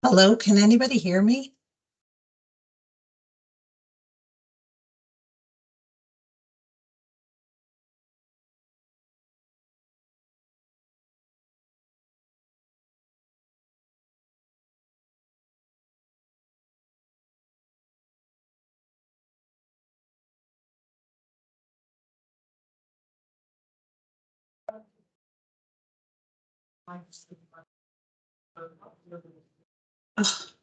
Hello, can anybody hear me? Ugh.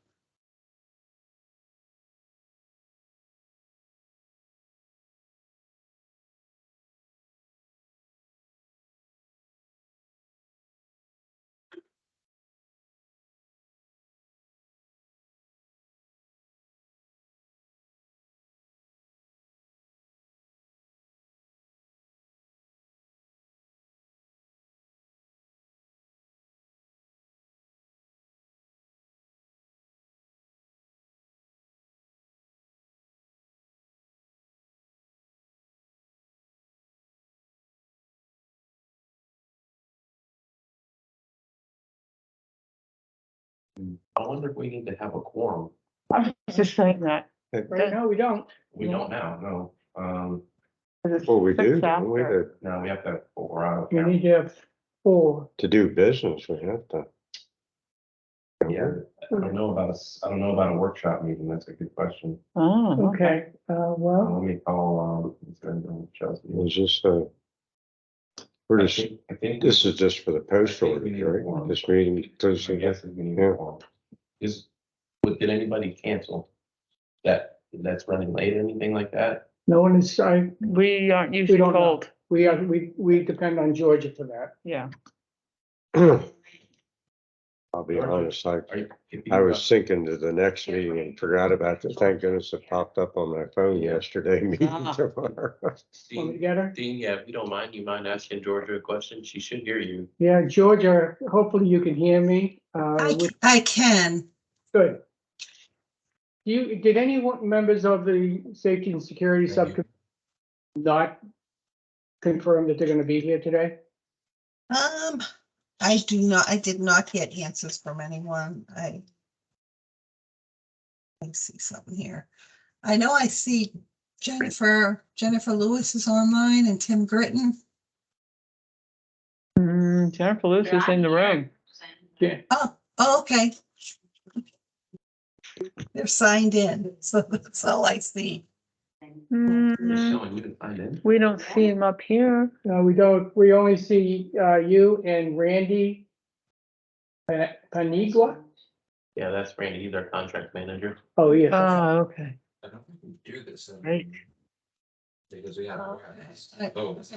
I wonder if we need to have a quorum. I was just saying that. Right now, we don't. We don't now, no. Well, we do, Six don't we, after. No, we have to have 4 out of We town. need to have 4. to do business, we have to. Yeah, I don't know about a workshop meeting. That's a good question. Oh, Okay, well, Let me call, Chelsea. It's just, we're just, I think this is just for the post I think we need a order, right? quorum. This meeting, I Thursday. guess we need Yeah. a quorum. Did anybody cancel that's running late or anything like that? no one is, we aren't usually don't know. told. we depend on Georgia for that. Yeah. I'll be honest, I If I you- was sinking to the next meeting and forgot about it. Thank goodness it popped up on my phone yesterday. Meeting tomorrow. Want me to get her? Dean, yeah, if you don't mind, you mind asking Georgia a question? She should hear you. Yeah, Georgia, hopefully you can hear me. I can. Good. Did any members of the Safety and Security Subcommittee not confirm that they're gonna be here today? I did not get answers from anyone. I see something here. I know I see Jennifer Lewis is online and Tim Gritton. Jennifer Lewis is in the room. Yeah. Oh, okay. They're signed in, so that's all I see. Showing you to find in. We don't see him up here. No, we don't, we only see, you and Randy Panigua. Yeah, that's Randy. He's our contract manager. Oh, yes. Oh, okay. I don't think we do this. Right. Because we have.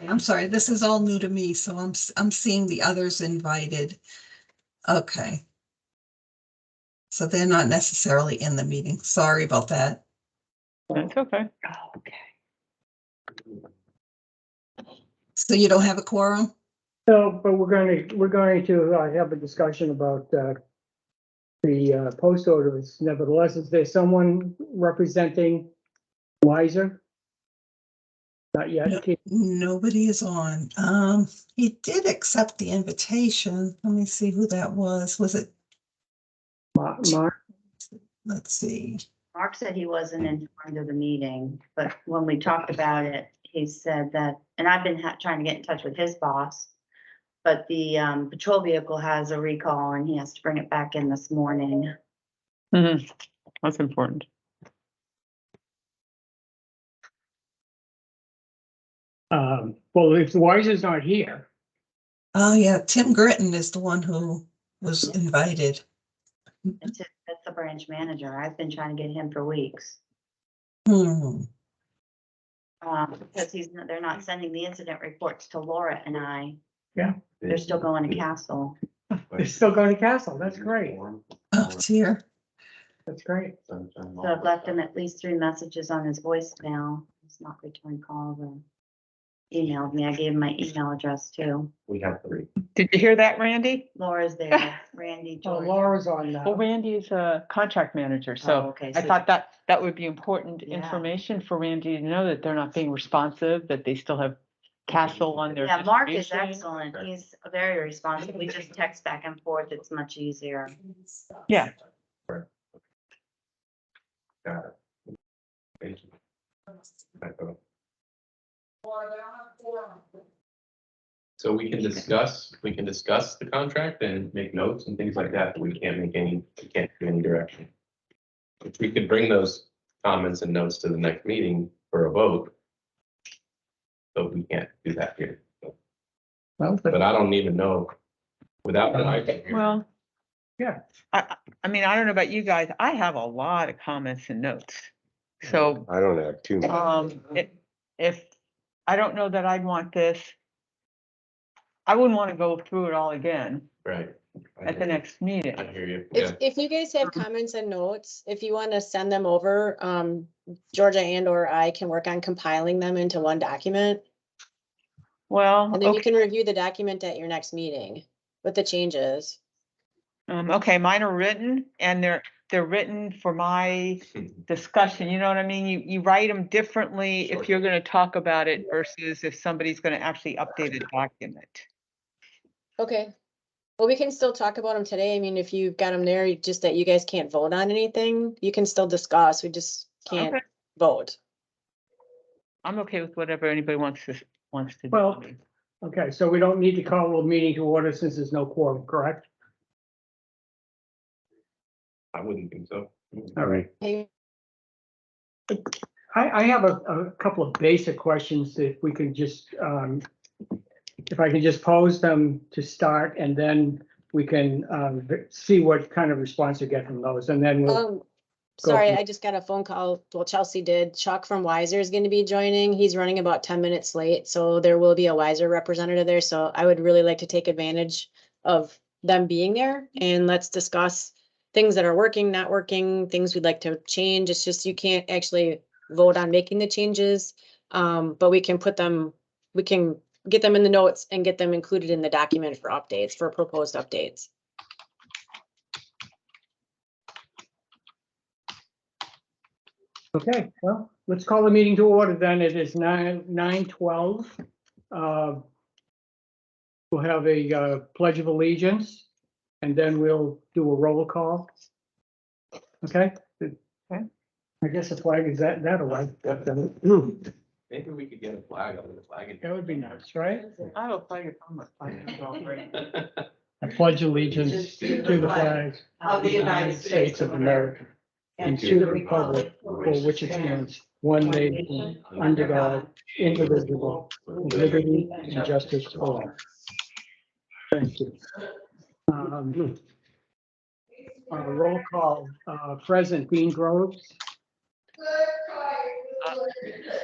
I'm sorry, this is all new to me, so I'm seeing the others invited. Okay. So they're not necessarily in the meeting. Sorry about that. That's okay. So you don't have a quorum? So, but we're going to have a discussion about the post orders. Nevertheless, is there someone representing Wiser? Not yet. No, nobody is on. He did accept the invitation. Let me see who that was. Was it? Mark, Let's see. Mark said he wasn't informed of the meeting, but when we talked about it, he said that, and I've been trying to get in touch with his boss. But the patrol vehicle has a recall and he has to bring it back in this morning. That's important. well, if the Wiser's not here, Oh, yeah, Tim Gritton is the one who was invited. That's the branch manager. I've been trying to get him for weeks. Hmm. Because they're not sending the incident reports to Laura and I. Yeah. They're still going to Castle. they're still going to Castle. That's great. Oh, it's here. That's great. So I've left him at least 3 messages on his voicemail. He's not returned calls or emailed me. I gave him my email address too. We have 3. Did you hear that, Randy? Laura's there, Randy, Oh, George. Laura's on Well, now. Randy is a contract manager, Oh, so okay, I so- thought that would be important Yeah. information for Randy to know that they're not being responsive, that they still have Castle on their. Yeah, Mark is distribution. excellent. He's very responsive. We just text back and forth. It's much easier. Yeah. Got it. Thank you. So we can discuss the contract and make notes and things like that, but we can't do any direction. If we could bring those comments and notes to the next meeting for a vote. But we can't do that here. Well, But I don't even know without the item here. Well. Yeah. I mean, I don't know about you guys. I have a lot of comments and notes. So, I don't have too much. if, I don't know that I'd want this. I wouldn't want to go through it all again Right. at the next meeting. I hear you. Yeah. If you guys have comments and notes, if you want to send them over, Georgia and or I can work on compiling them into one document. Well, And then you okay, can review the document at your next meeting with the changes. okay, mine are written and they're written for my discussion, you know what I mean? You write them differently if you're gonna talk about it versus if somebody's gonna actually update a document. Okay. Well, we can still talk about them today. I mean, if you've got them there, just that you guys can't vote on anything, you can still discuss. We just can't Okay. vote. I'm okay with whatever anybody wants to do. Well, okay, so we don't need to call a meeting to order since there's no quorum, correct? I wouldn't think so. All right. Hey, I have a couple of basic questions that we can just, if I can just pose them to start, and then we can see what kind of response we get from those, and then we'll. sorry, for I just got a phone call. Well, Chelsea did. Chuck from Wiser is going to be joining. He's running about 10 minutes late, so there will be a Wiser representative there. So I would really like to take advantage of them being there, and let's discuss things that are working, not working, things we'd like to change. It's just you can't actually vote on making the changes, but we can get them in the notes and get them included in the document for updates, for proposed updates. Okay, well, let's call the meeting to order then. It is 9:12. We'll have a pledge of allegiance, and then we'll do a roll call. Okay? Okay. I guess the flag is that away. Maybe we could get a flag on the flag. That would be nice, right? I have a flag on my flag. I pledge allegiance to the flag of the United States of America and to the republic for which it stands, one nation, under God, indivisible, with liberty and justice for all. Thank you. Roll call, present, Dean Groves,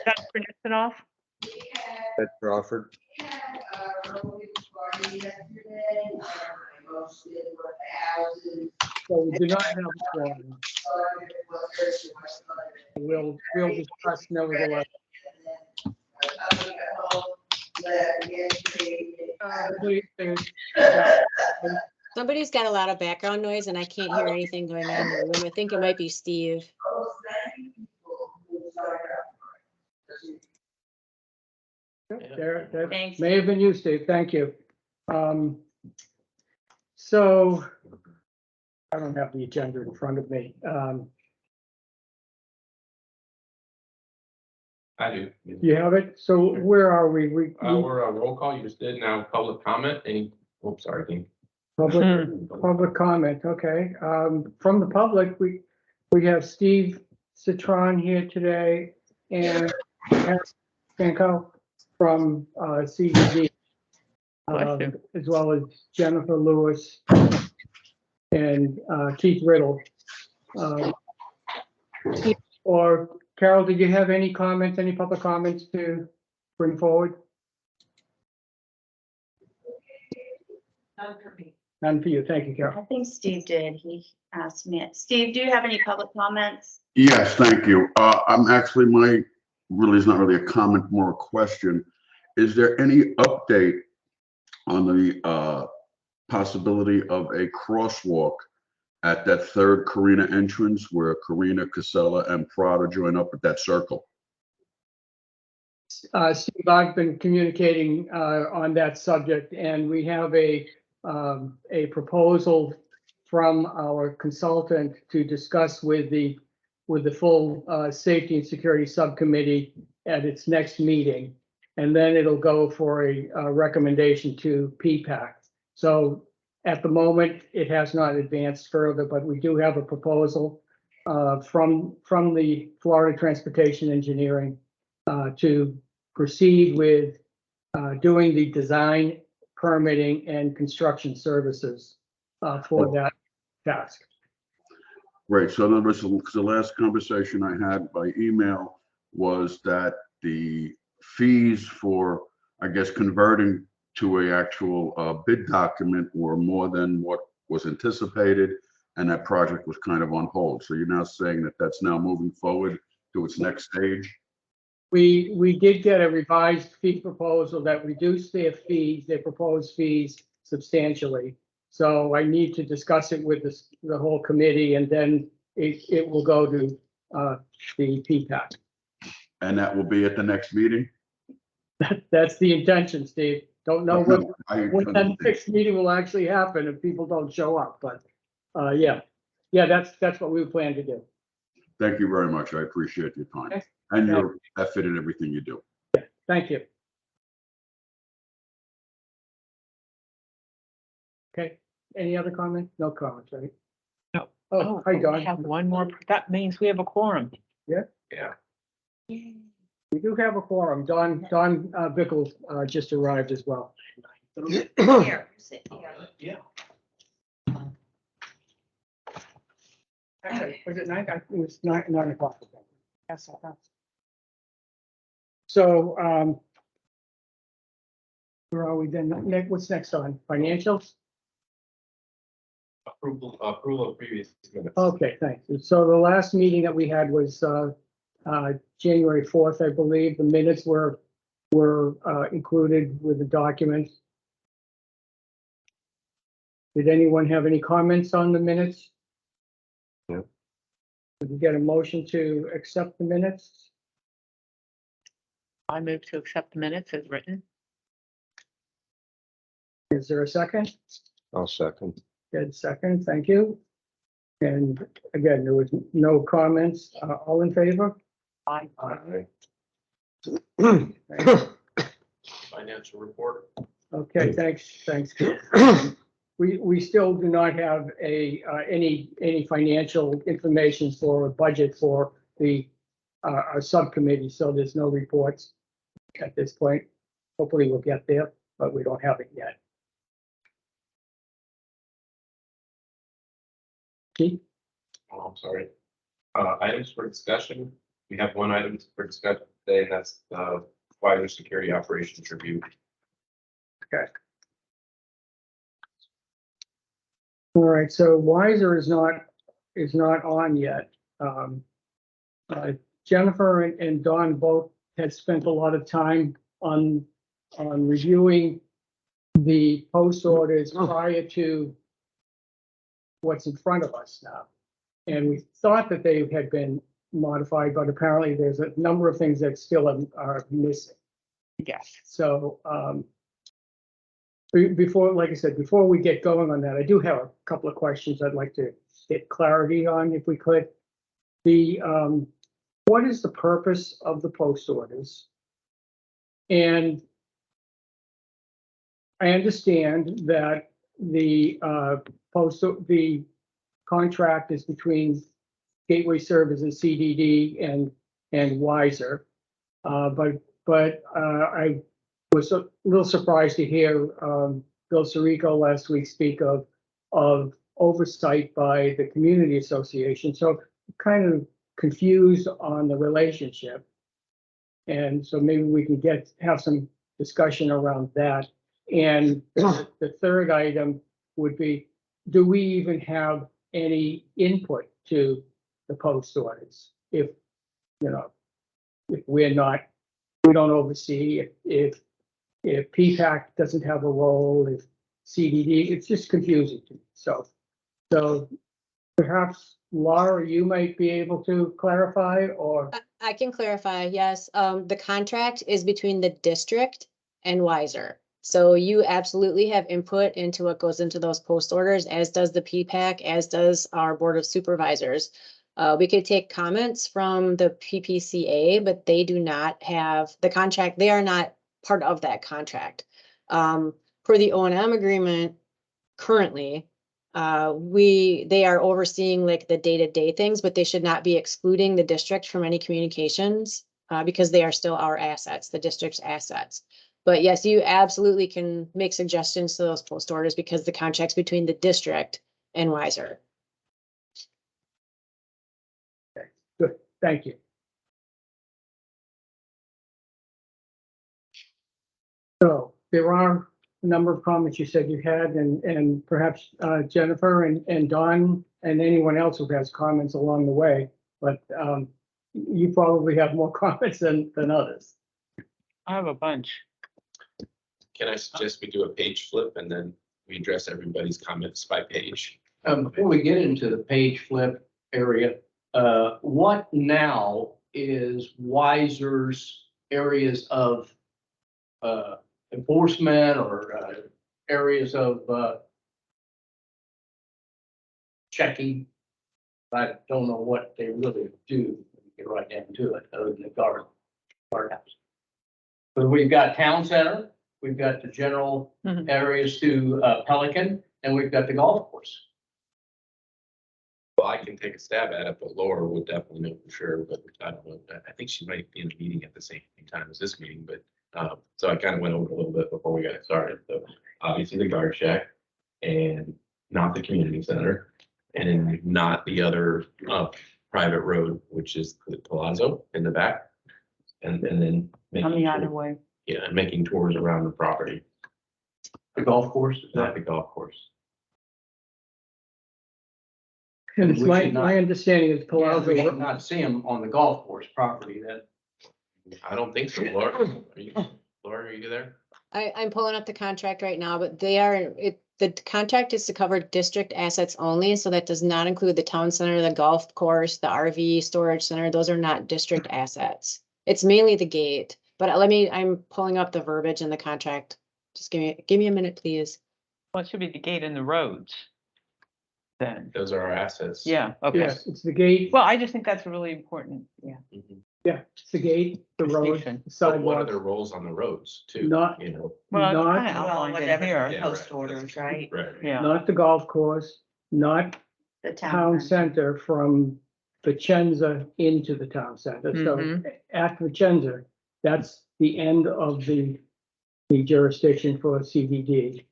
That's pronouncing off? Ed Crawford, so we do not have a quorum. We'll discuss nevertheless. Please, Somebody's got a lot of background noise and I can't hear anything going on in the room. I think it might be Steve. There, that Thanks. may have been you, Steve. Thank you. So I don't have the agenda in front of me. I do. You have it? So where are we? We're roll call, you just did, now public comment, sorry, Dean. Public comment, okay. From the public, we have Steve Citron here today and Franco from CDD. Bless you. As well as Jennifer Lewis and Keith Riddle. Steve or Carol, did you have any comments, any public comments to bring forward? None for me. None for you. Thank you, Carol. I think Steve did. He asked me. Steve, do you have any public comments? Yes, thank you. I'm actually, really is not really a comment, more a question. Is there any update on the possibility of a crosswalk at that third Carina entrance where Carina, Casella, and Prada join up at that circle? Steve, I've been communicating on that subject, and we have a proposal from our consultant to discuss with the with the full Safety and Security Subcommittee at its next meeting. And then it'll go for a recommendation to P-PAC. So at the moment, it has not advanced further, but we do have a proposal from the Florida Transportation Engineering to proceed with doing the design, permitting, and construction services for that task. Right, so there was, because the last conversation I had by email was that the fees for, I guess, converting to a actual bid document were more than what was anticipated, and that project was kind of on hold. So you're now saying that that's now moving forward to its next stage? We did get a revised fee proposal that reduced their proposed fees substantially. So I need to discuss it with the whole committee, and then it will go to the P-PAC. And that will be at the next meeting? That's the intention, Steve. Don't know when I- that next meeting will actually happen if people don't show up, but yeah, that's what we plan to do. Thank you very much. I appreciate your time Okay. and your effort in everything you do. Thank you. Okay, any other comments? No comments, right? No. Oh, hi, We Don. have one more, that means we have a quorum. Yeah. We do have a quorum. Don Bickle just arrived as well. Here, sit here. Yeah. Actually, was it 9? It was 9 o'clock. Yes, I thought. So, where are we then? What's next on financials? Approval of previous minutes. Okay, thanks. So the last meeting that we had was January 4th, I believe. The minutes were included with the documents. Did anyone have any comments on the minutes? No. Did we get a motion to accept the minutes? I move to accept the minutes as written. Is there a second? I'll second. Good, second, thank you. And again, there was no comments. All in favor? Aye. Financial report. Okay, thanks. We still do not have any financial information for a budget for our subcommittee, so there's no reports at this point. Hopefully we'll get there, but we don't have it yet. Keith? Oh, I'm sorry. Items for discussion. We have one item for discussion today, and that's the wider security operations review. Okay. All right, so Wiser is not on yet. Jennifer and Dawn both had spent a lot of time on reviewing the post orders prior to what's in front of us now. And we thought that they had been modified, but apparently there's a number of things that still are missing. Yes. So before, like I said, before we get going on that, I do have a couple of questions I'd like to get clarity on, if we could. What is the purpose of the post orders? And I understand that the contract is between Gateway Services, CDD, and Wiser. But I was a little surprised to hear Bill Sirico last week speak of oversight by the community association. So kind of confused on the relationship. And so maybe we can have some discussion around that. And the third item would be, do we even have any input to the post orders? If we don't oversee, if PPAC doesn't have a role, if CDD, it's just confusing to me. So perhaps Laura, you might be able to clarify, or I can clarify, yes. The contract is between the district and Wiser. So you absolutely have input into what goes into those post orders, as does the PPAC, as does our Board of Supervisors. We could take comments from the PPCA, but they do not have the contract. They are not part of that contract. For the O&M agreement currently, they are overseeing like the day-to-day things, but they should not be excluding the district from any communications because they are still our assets, the district's assets. But yes, you absolutely can make suggestions to those post orders because the contract's between the district and Wiser. Good, thank you. So there are a number of comments you said you had, and perhaps Jennifer and Don and anyone else who has comments along the way, but you probably have more comments than others. I have a bunch. Can I suggest we do a page flip and then we address everybody's comments by page? Before we get into the page flip area, what now is Wiser's areas of enforcement or areas of checking? I don't know what they really do, get right down to it, other than the guardhouse. But we've got town center, we've got the general areas to Pelican, and we've got the golf course. Well, I can take a stab at it, but Laura would definitely know for sure, but I don't know. I think she might be in the meeting at the same time as this meeting, but so I kind of went over a little bit before we got started. So obviously the guard shack and not the community center and then not the other private road, which is the Palazzo in the back. And then On the other way. yeah, and making tours around the property, The golf course, is not that, the golf course. And it's We my should not- understanding is we Palazzo. should not see them on the golf course property that. I don't think so, Laura. Laura, are you there? I'm pulling up the contract right now, but the contract is to cover district assets only, so that does not include the town center, the golf course, the RV storage center. Those are not district assets. It's mainly the gate, but I'm pulling up the verbiage in the contract. Just give me a minute, please. Well, it should be the gate and the roads. Then, Those are our assets. yeah, okay. Yes, it's the gate, Well, I just think that's really important, yeah. Mhm. yeah, it's the gate, the road, Distinction. the But what are sidewalk, their roles on the roads too? Not- You know, Well, it's Not- kind of outlined in here, Yeah, Post right. orders, right? right. yeah. not the golf course, not The town center from Vicenza into the town center. So Mhm. at Vicenza, that's the end of the jurisdiction for CBD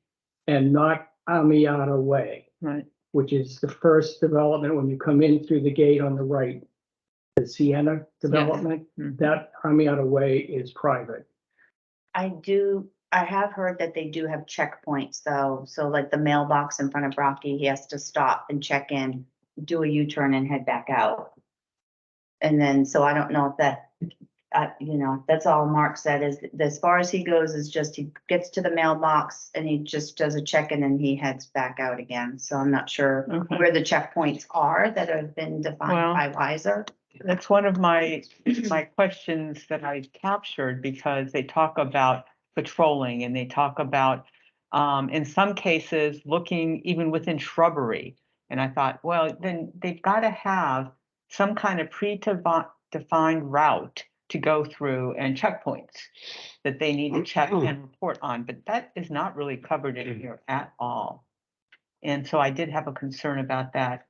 and not Amiata Way, Right, which is the first development when you come in through the gate on the right. The Sienna development, Mhm. that Amiata Way is private. I have heard that they do have checkpoints though, so like the mailbox in front of Rocky, he has to stop and check in, do a U-turn and head back out. And then, so I don't know if that, that's all Mark said is, as far as he goes, is just he gets to the mailbox and he just does a check-in and he heads back out again. So I'm not sure okay. where the checkpoints are that have been Well- defined by Wiser. That's one of my questions that I captured because they talk about patrolling and they talk about, in some cases, looking even within shrubbery. And I thought, well, then they've got to have some kind of predefined route to go through and checkpoints that they need to check and report on, but that is not really covered in here at all. And so I did have a concern about that.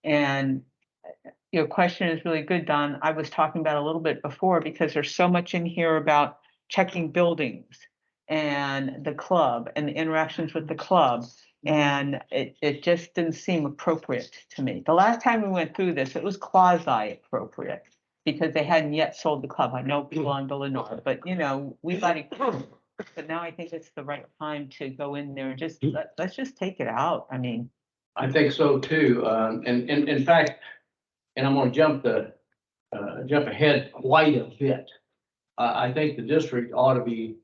And your question is really good, Don. I was talking about a little bit before because there's so much in here about checking buildings and the club and the interactions with the club. And it just didn't seem appropriate to me. The last time we went through this, it was quasi appropriate because they hadn't yet sold the club. I know people on Villanova, but we got it. But now I think it's the right time to go in there and just, let's just take it out. I mean. I think so too, and in fact, and I'm gonna jump ahead quite a bit. I think the district ought to be,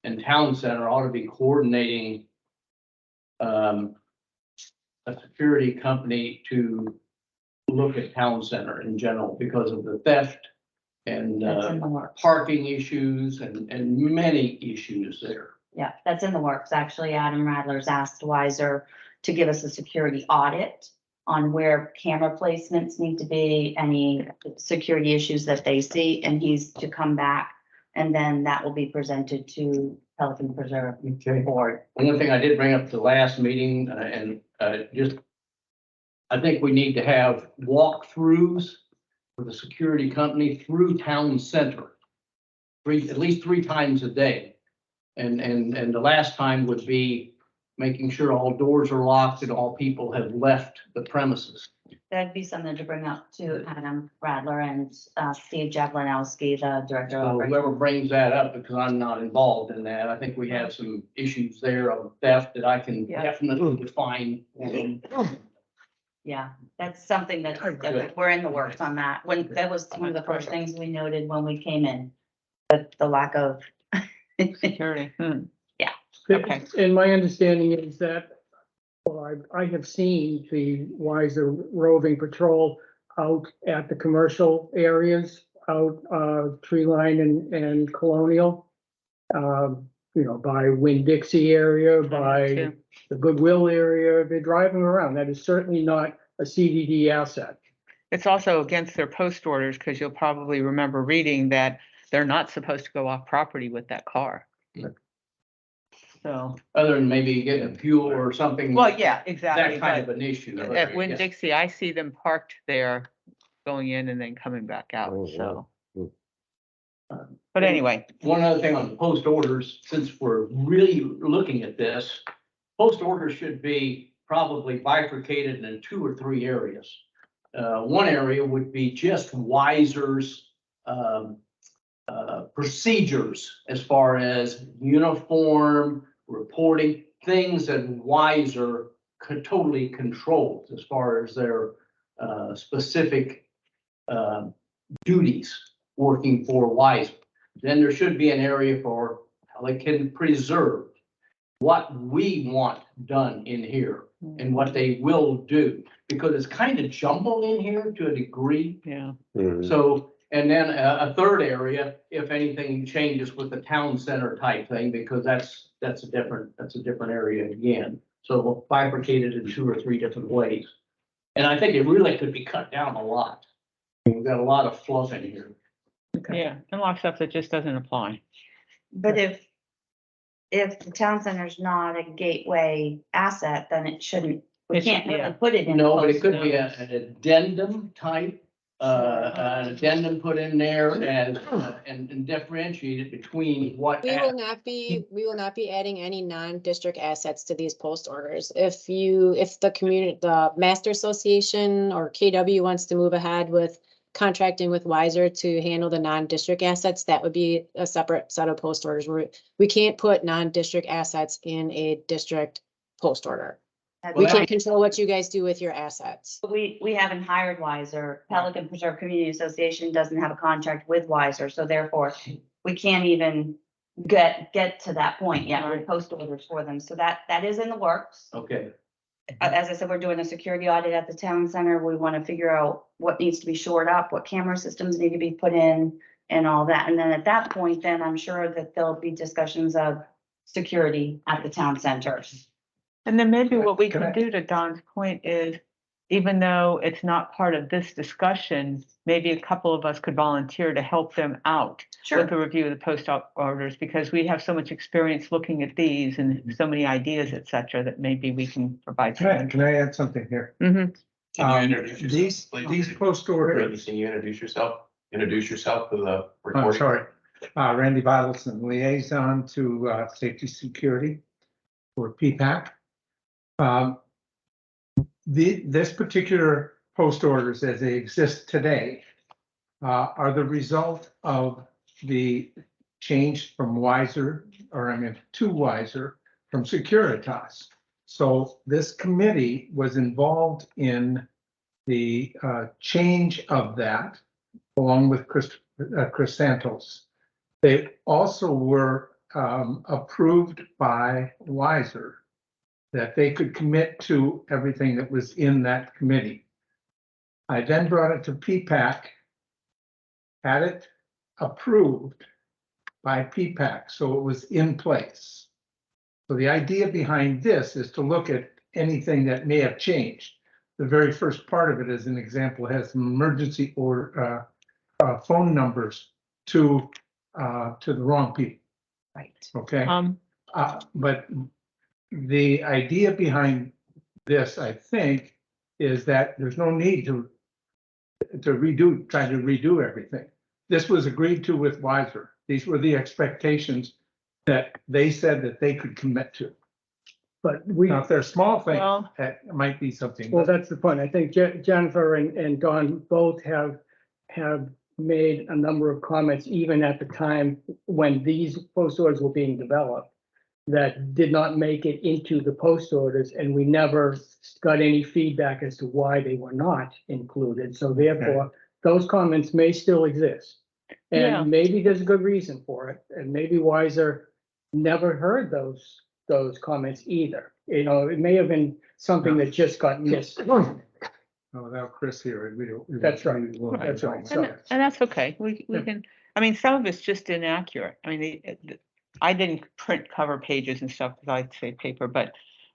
and town center ought to be coordinating a security company to look at town center in general because of the theft and That's in the works. parking issues and many issues there. Yeah, that's in the works. Actually, Adam Radler's asked Wiser to give us a security audit on where camera placements need to be, any security issues that they see, and he's to come back. And then that will be presented to Pelican Preserve Okay. Board. One thing I did bring up at the last meeting, I think we need to have walkthroughs for the security company through town center. At least 3 times a day. And the last time would be making sure all doors are locked and all people have left the premises. That'd be something to bring up to Adam Radler and Steve Javlanowski, the director So of. whoever brings that up, because I'm not involved in that, I think we have some issues there of theft that I can Yeah. definitely define. Yeah, that's something that we're in the works on that. When, that was one of the first things we noted when we came in, the lack of. Security. Okay. And my understanding is that, well, I have seen the Wiser roving patrol out at the commercial areas, out, Tree Line and Colonial. You know, by Winn-Dixie area, by too. the Goodwill area, they're driving around. That is certainly not a CDD asset. It's also against their post orders, because you'll probably remember reading that they're not supposed to go off property with that car. So, Other than maybe getting fuel or something. well, yeah, exactly. That kind But of an issue. at Winn-Dixie, I see them parked there, going in and then coming back out, Oh, so. wow. But anyway, One other thing on post orders, since we're really looking at this, post orders should be probably bifurcated in 2 or 3 areas. One area would be just Wiser's procedures as far as uniform, reporting, things that Wiser could totally control as far as their specific duties working for Wiser. Then there should be an area for Pelican Preserve, what we want done in here and what they will do, because it's kind of jumbled in here to a degree. yeah, Mhm. So, and then a third area, if anything changes with the town center type thing, because that's a different area again. So we'll bifurcate it in 2 or 3 different ways. And I think it really could be cut down a lot. We've got a lot of fluff in here. yeah, and a lot of stuff that just doesn't apply. But if the town center's not a gateway asset, then it shouldn't, we It should- can't really yeah. put it in. No, but it post could be notes. an addendum type, an addendum put in there as, and differentiated between what. We will not be adding any non-district assets to these post orders. If the Master Association or KW wants to move ahead with contracting with Wiser to handle the non-district assets, that would be a separate set of post orders. We can't put non-district assets in a district post order. We Well, can't control what you guys do with your assets. We haven't hired Wiser. Pelican Preserve Community Association doesn't have a contract with Wiser, so therefore we can't even get to that point yet with post orders for them. So that is in the works. Okay, As I said, we're doing a security audit at the town center. We want to figure out what needs to be shored up, what camera systems need to be put in and all that. And then at that point, then I'm sure that there'll be discussions of security at the town centers. And then maybe what we can do, to Don's point, is even though it's not part of this discussion, maybe a couple of us could volunteer to help them out with a review of the post orders, because we have so much experience looking at these and so many ideas, et cetera, that maybe we can provide. Can I add something here? Mhm. Can you introduce yourself, please? These post orders, Randy, can you introduce yourself? Introduce yourself to the oh, recording. sorry, Randy Bottleson, liaison to safety security for PPAC. This particular post orders as they exist today are the result of the change from Wiser, to Wiser from Securitas. So this committee was involved in the change of that, along with Chris Santos. They also were approved by Wiser that they could commit to everything that was in that committee. I then brought it to PPAC, had it approved by PPAC, so it was in place. So the idea behind this is to look at anything that may have changed. the very first part of it, as an example, has some emergency or phone numbers to the wrong people, Right. okay? But the idea behind this, I think, is that there's no need to try to redo everything. This was agreed to with Weiser. These were the expectations that they said that they could commit to. But we, Now, if they're small things, Well- that might be something. well, that's the point. I think Jennifer and Don both have made a number of comments, even at the time when these post orders were being developed, that did not make it into the post orders, and we never got any feedback as to why they were not included. So therefore, those comments may still exist. Yeah. And maybe there's a good reason for it, and maybe Weiser never heard those comments either. You know, it may have been something that just got missed. Without Chris here, we don't. That's right. we won't That's know. right. And that's okay. We Yeah. can, I mean, some of it's just inaccurate. I mean, I didn't print cover pages and stuff because I'd say paper, but,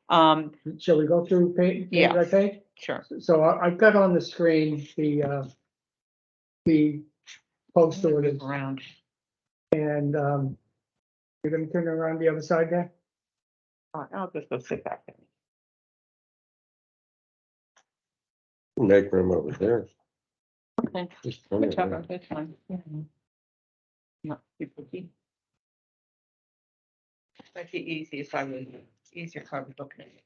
Shall we go through page Yeah. by page? sure. So I've got on the screen the post orders, Around. and you're gonna turn around the other side there? I'll just go sit back there. Make room over there. Okay. Just turn it Whichever, around. that's fine. Yeah. Not super key. Might be easy if I was easier if I was looking at it.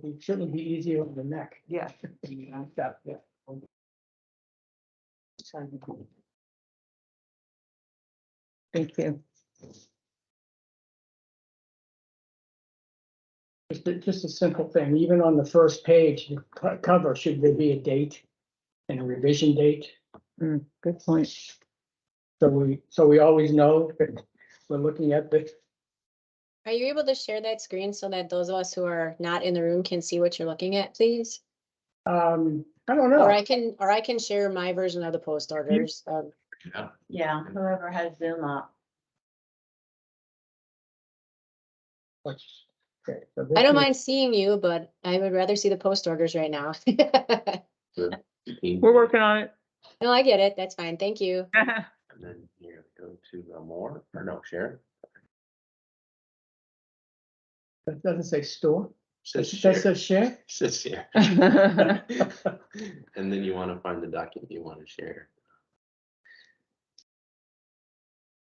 It shouldn't be easier on the neck. Yeah. Yeah. Thank you. Just a simple thing, even on the first page, the cover, should there be a date and a revision date? Good point. So we always know that we're looking at the, Are you able to share that screen so that those of us who are not in the room can see what you're looking at, please? I don't Or know. I can share my version of the post orders. Yeah, whoever has Zoom up. Okay, so I this don't is- mind seeing you, but I would rather see the post orders right now. We're working on it. No, I get it. That's fine. Thank you. And then you're gonna go to more, or no, share. That doesn't say store, Says that share. says share. Says share. And then you wanna find the document you wanna share.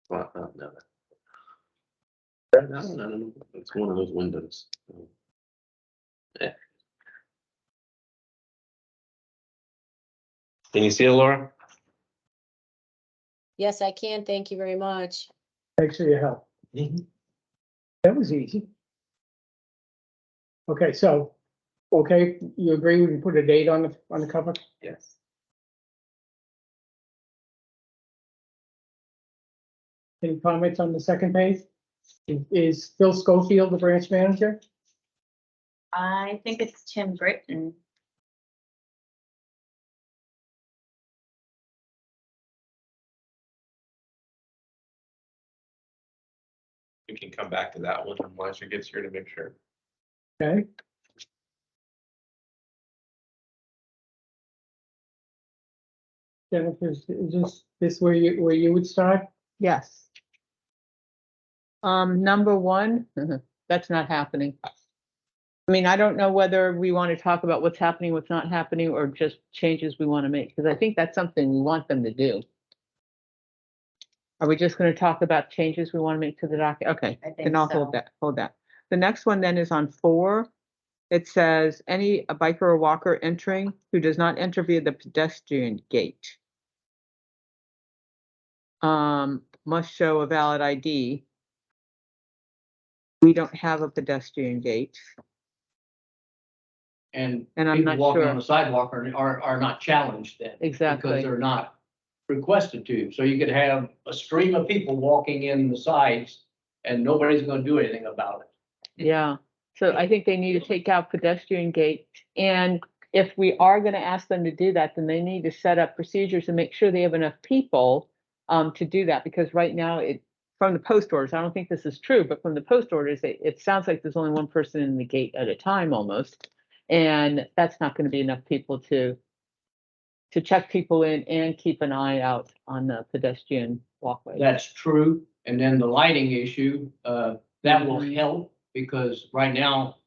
Well, no. No, it's one of those windows. Yeah. Can you see it, Laura? Yes, I can. Thank you very much. Thanks for your help. That was easy. Okay, so, okay, you agree we can put a date on the cover? Yes. Any comments on the second page? Is Phil Schofield the branch manager? I think it's Tim Britton. We can come back to that one once she gets here to make sure. Okay. Jennifer, is this where you would start? Yes. Number one, that's not happening. I mean, I don't know whether we want to talk about what's happening, what's not happening, or just changes we want to make, because I think that's something we want them to do. Are we just going to talk about changes we want to make to the document? Okay, I think then I'll so. hold that. The next one then is on 4. It says, a biker or walker entering who does not enter via the pedestrian gate must show a valid ID. We don't have a pedestrian gate. And And I'm people not walking sure. on the sidewalk are not challenged then. Exactly. Because they're not requested to. So you could have a stream of people walking in the sides and nobody's gonna do anything about it. Yeah, so I think they need to take out pedestrian gate. And if we are gonna ask them to do that, then they need to set up procedures and make sure they have enough people to do that, because right now from the post orders, I don't think this is true, but from the post orders, it sounds like there's only one person in the gate at a time almost. And that's not gonna be enough people to check people in and keep an eye out on the pedestrian walkway. That's true. And then the lighting issue, that will Mhm. help because right now,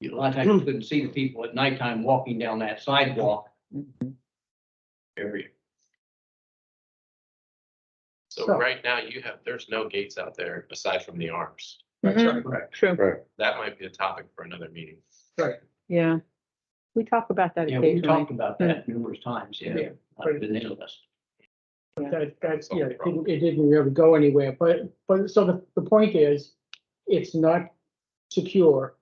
a lot of times you couldn't see the people at nighttime walking down that sidewalk. Mhm. area. So So- right now there's no gates out there aside from the arms. Mhm. Correct. True, Right. That might be a topic for another meeting. Right. yeah. We talk about that Yeah, we occasionally. talked about that numerous times, yeah. Yeah. I've been into this. That's, yeah, it didn't really go anywhere, but so the point is, it's not secure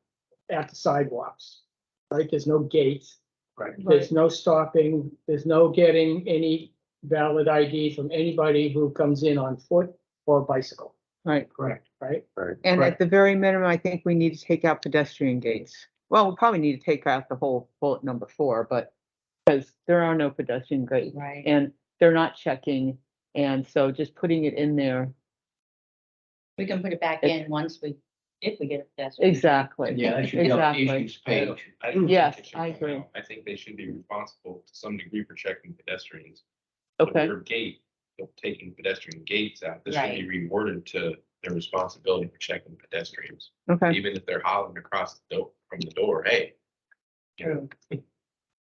at the sidewalks, right? There's no gates, Right. there's no stopping, there's no getting any valid ID from anybody who comes in on foot or bicycle, Right, Correct. right? and Right. at the very minimum, I think we need to take out pedestrian gates. Well, we probably need to take out the whole bullet number 4, but because there are no pedestrian gates Right. and they're not checking, and so just putting it in there. We can put it back It- in once if we get a test. Exactly. Yeah, that should be on the Exactly. issues page. I don't think Yes, it should I come agree. out. I think they should be responsible to some degree for checking pedestrians. But Okay, your gate, taking pedestrian gates out, this should Right. be rewarded to their responsibility for checking pedestrians. okay, Even if they're hollering across the door, from the door, hey. You know.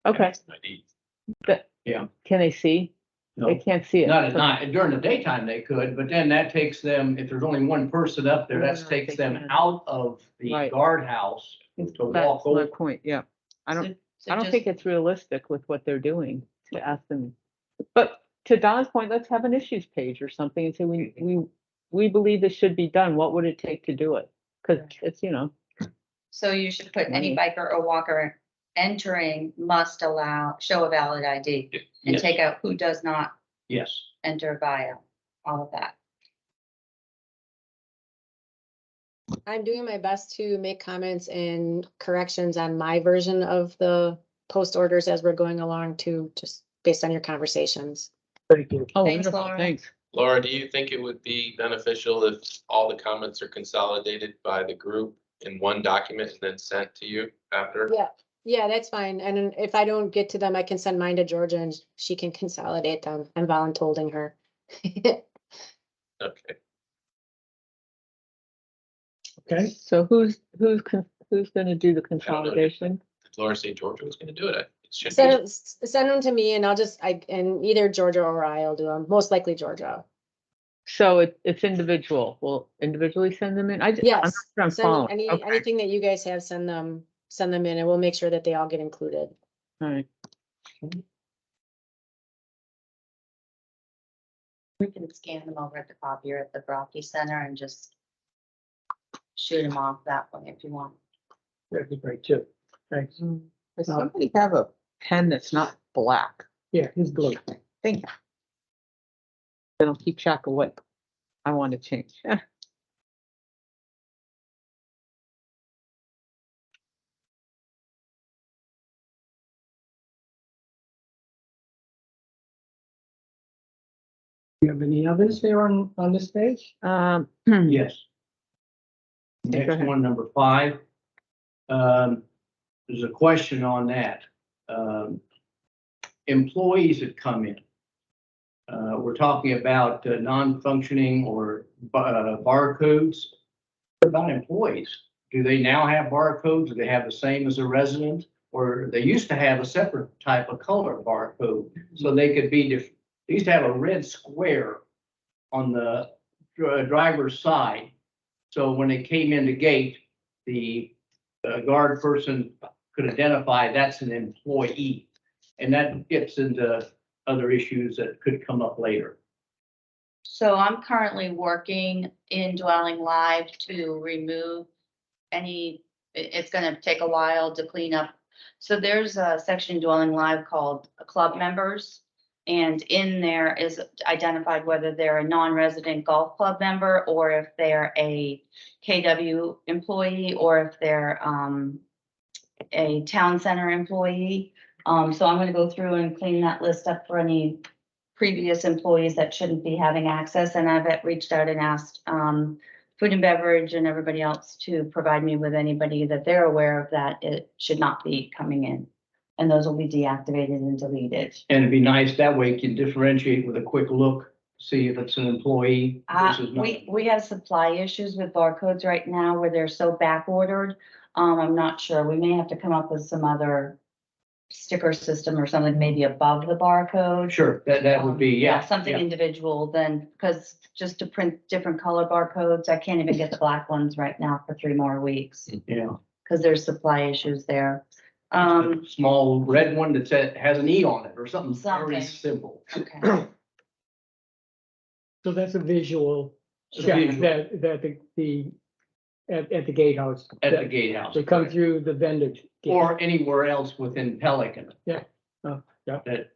okay. have some ID. Can they see? They No, can't see it. not at night. During the daytime they could, but then that takes them, if there's only one person up there, that No, takes they them can't. out of the Right. guardhouse to walk That's my over. point, yeah. I don't So just- think it's realistic with what they're doing to ask them. But to Don's point, let's have an issues page or something and say, we believe this should be done. What would it take to do it? Because it's, So you should put any Money. biker or walker entering must show a valid ID and Yes, take out who does not yes. enter via, all of that. I'm doing my best to make comments and corrections on my version of the post orders as we're going along to just based on your conversations. Thank you. oh, Thanks, wonderful, Laura. thanks. Laura, do you think it would be beneficial if all the comments are consolidated by the group in one document and then sent to you after? Yeah, that's fine. And then if I don't get to them, I can send mine to Georgia and she can consolidate them. I'm voluntolding her. Okay. Okay, So who's gonna do the consolidation? Did Laura say Georgia was gonna do it? It should be. Send them to me and and either Georgia or I'll do them. Most likely Georgia. So it's individual. We'll individually send them in? I'm Yes. not sure I'm Send following. Okay, anything that you guys have, send them in and we'll make sure that they all get included. all right. We can scan them over at the copier at the Brocky Center and just shoot them off that way if you want. that'd be great too. Thanks. Does somebody have a pen that's not black? Yeah, he's blue. Thank you. Then I'll keep track of what I want to change. You have any others there on this page? Yes. Okay, go Next ahead. one, number 5. There's a question on that. Employees that come in. We're talking about non-functioning or barcodes. What about employees? Do they now have barcodes? Do they have the same as a resident? Or they used to have a separate type of color barcode, so they could be different. They used to have a red square on the driver's side. So when they came in the gate, the guard person could identify that's an employee. And that gets into other issues that could come up later. So I'm currently working in Dwelling Live to remove it's gonna take a while to clean up. So there's a section Dwelling Live called Club Members. And in there is identified whether they're a non-resident golf club member or if they're a KW employee or if they're a town center employee. So I'm gonna go through and clean that list up for any previous employees that shouldn't be having access. And I've reached out and asked food and beverage and everybody else to provide me with anybody that they're aware of that it should not be coming in. And those will be deactivated and deleted. And it'd be nice, that way you can differentiate with a quick look, see if it's an employee versus not. We have supply issues with barcodes right now where they're so back ordered. I'm not sure. We may have to come up with some other sticker system or something maybe above the barcode. Sure, that would be, yeah. Something individual then, because just to print different color barcodes, I can't even get the black ones right now for 3 more weeks. Yeah. Because there's supply issues there. Small red one that has an E on it or something very Something. simple. Okay. So that's a visual It's a check visual. that the at the gatehouse. At the gatehouse. They come correct. through the vendor. gate. Or anywhere else within Pelican. Yeah. Oh, yeah. That,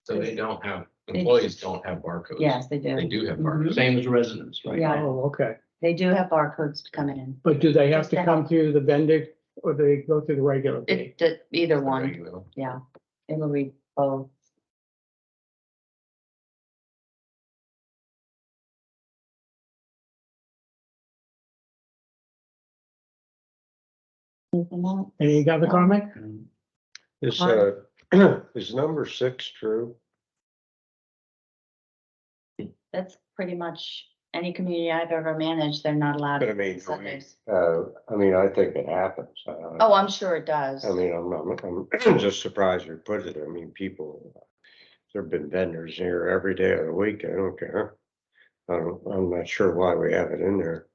So they don't have, employees don't have barcodes. Yes, they do. They do have Mhm. barcodes. same as residents, right? Yeah. Oh, okay. They do have barcodes to come in. But do they have Just to to come through the vendor or they go through the regular gate? Either one, Regular. yeah. It will be both. Anything else? Any other comment? Is, is number 6 true? That's pretty much any community I've ever managed, they're not allowed But I to mean, Sundays. I think it happens. Oh, I'm sure it does. I mean, I'm just surprised you put it. I mean, people, there've been vendors here every day of the week. I don't care. I'm not sure why we have it in there.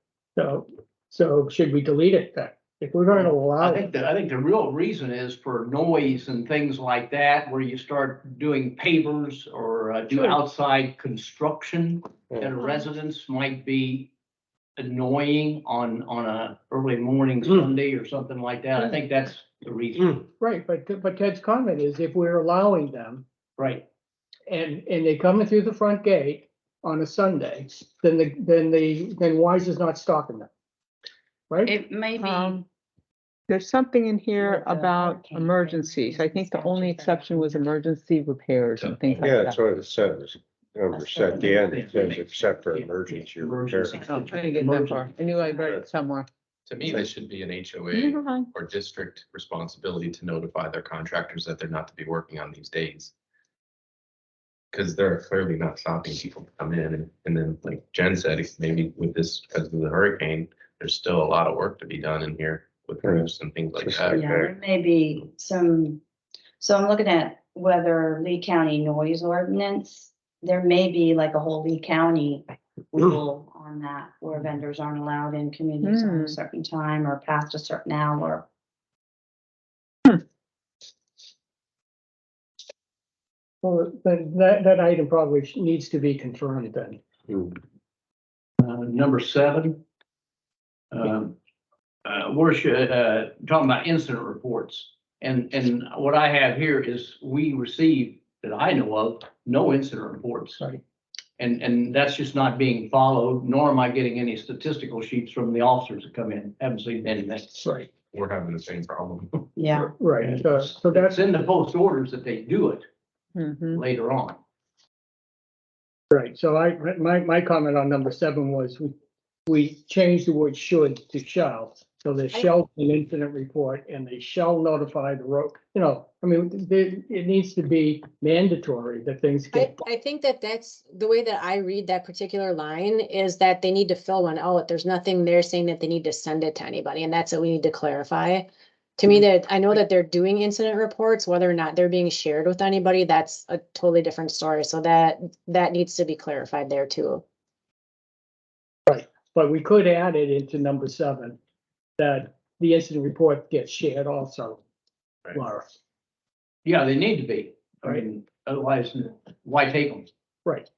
So should we delete it then? If we're going to allow I think the real reason is for noise and things like that, where you start doing pavers or do Sure. outside construction. Yeah. That a residence might be annoying on a early morning Sunday or something like that. I think that's the reason, Right, but Ted's comment is if we're allowing them right? and they come in through the front gate on a Sunday, then Wise is not stopping them. Right? It may be, There's something in here With the about hurricane emergencies. I think the only statute that- exception was emergency repairs and things like Yeah, that. that's what it says. Number set, at the end, it says except for emergency repair. Emergency. Oh, I didn't get that far. I knew I read it somewhere. To me, this should be an HOA Never mind. or district responsibility to notify their contractors that they're not to be working on these days. Because they're clearly not stopping people to come in, and then, like Jen said, maybe with this, because of the hurricane, there's still a lot of work to be done in here with roofs and things like Just that. like- yeah, there may be some, so I'm looking at whether Lee County noise ordinance, there may be like a whole Lee County rule on that, where vendors aren't allowed in communities on Hmm. a certain time or past a certain hour. Well, then that item probably needs to be confirmed then. Hmm. Number 7. Talking about incident reports. And what I have here is we receive, that I know of, no incident reports. Right. And that's just not being followed, nor am I getting any statistical sheets from the officers that come in. Haven't seen anything. Right. We're having the same problem. Yeah, Right, so that's It's in the post orders that they do it Mhm. later on. right. So my comment on number 7 was we changed the word should to shall. So there shall be an incident report and they shall notify the road, I mean, it needs to be mandatory that things get. I think that's the way that I read that particular line is that they need to fill one out. There's nothing there saying that they need to send it to anybody, and that's what we need to clarify. To me, that I know that they're doing incident reports, whether or not they're being shared with anybody, that's a totally different story. So that needs to be clarified there too. But we could add it into number 7, that the incident report gets shared also. Right. Laura, Yeah, they need to be. I mean, otherwise, why take them? right.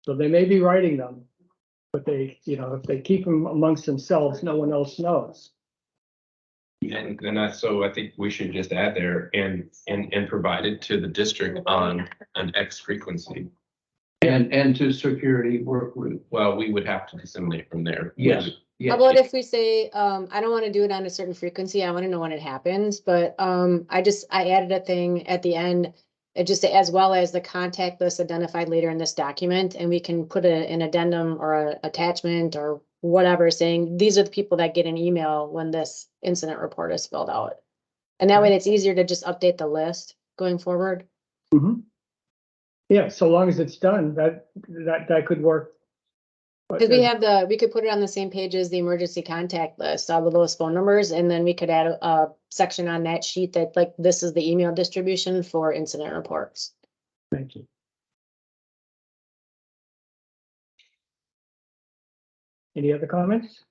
So they may be writing them, but they, if they keep them amongst themselves, no one else knows. And that's, so I think we should just add there and provide it to the district on an X frequency. And to security work group. Well, we would have to disseminate from there. Yes. How about if we say, I don't want to do it on a certain frequency, I want to know when it happens, but, I added a thing at the end. It just, as well as the contact list identified later in this document, and we can put an addendum or a attachment or whatever, saying these are the people that get an email when this incident report is filled out. And that way it's easier to just update the list going forward. Mhm. Yeah, so long as it's done, that could work. But Cause we could put it on the same page as the emergency contact list, all of those phone numbers, and then we could add a section on that sheet that like, this is the email distribution for incident reports. Thank you. Any other comments?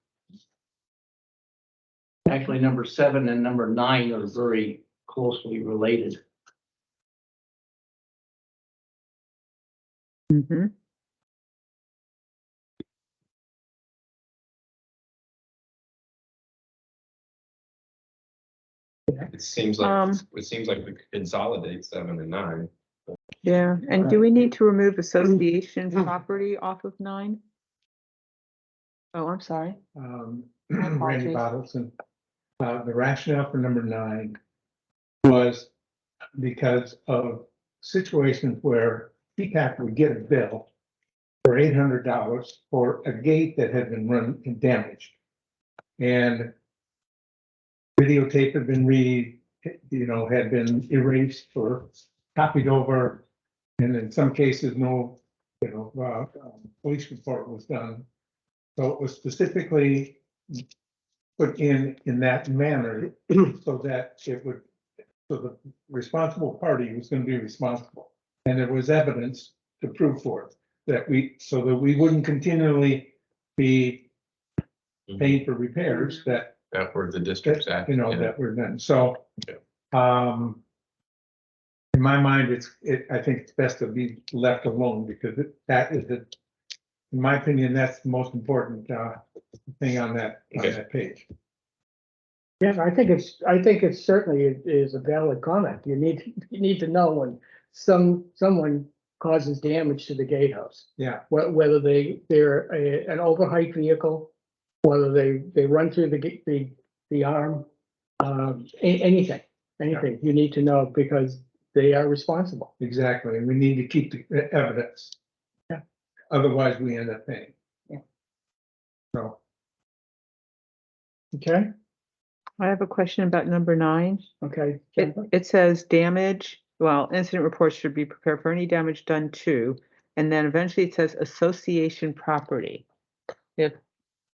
Actually, number 7 and number 9 are very closely related. Mhm. It seems Um, like we could consolidate 7 and 9. Yeah, and do we need to remove association property off of 9? Oh, I'm sorry. Randy apologize. Bottleson, the rationale for number 9 was because of situations where PPAC would get a bill for $800 for a gate that had been run and damaged. And videotape had been had been erased or copied over. And in some cases, no, police report was done. So it was specifically put in that manner so that so the responsible party was going to be responsible. And there was evidence to prove for it so that we wouldn't continually be paying for repairs that were the district's act. that were done. So, Yeah. in my mind, I think it's best to be left alone because that is in my opinion, that's the most important, thing on that page. Yeah, I think it's certainly is a valid comment. You need to know when someone causes damage to the gatehouse. Yeah. Whether they're an overheight vehicle, whether they run through the arm, anything, you need to know because they are responsible. Exactly, and we need to keep the evidence. Yeah. Otherwise, we end up paying. Yeah. So, Okay, I have a question about number 9. okay. It says damage, well, incident reports should be prepared for any damage done to, and then eventually it says association property. If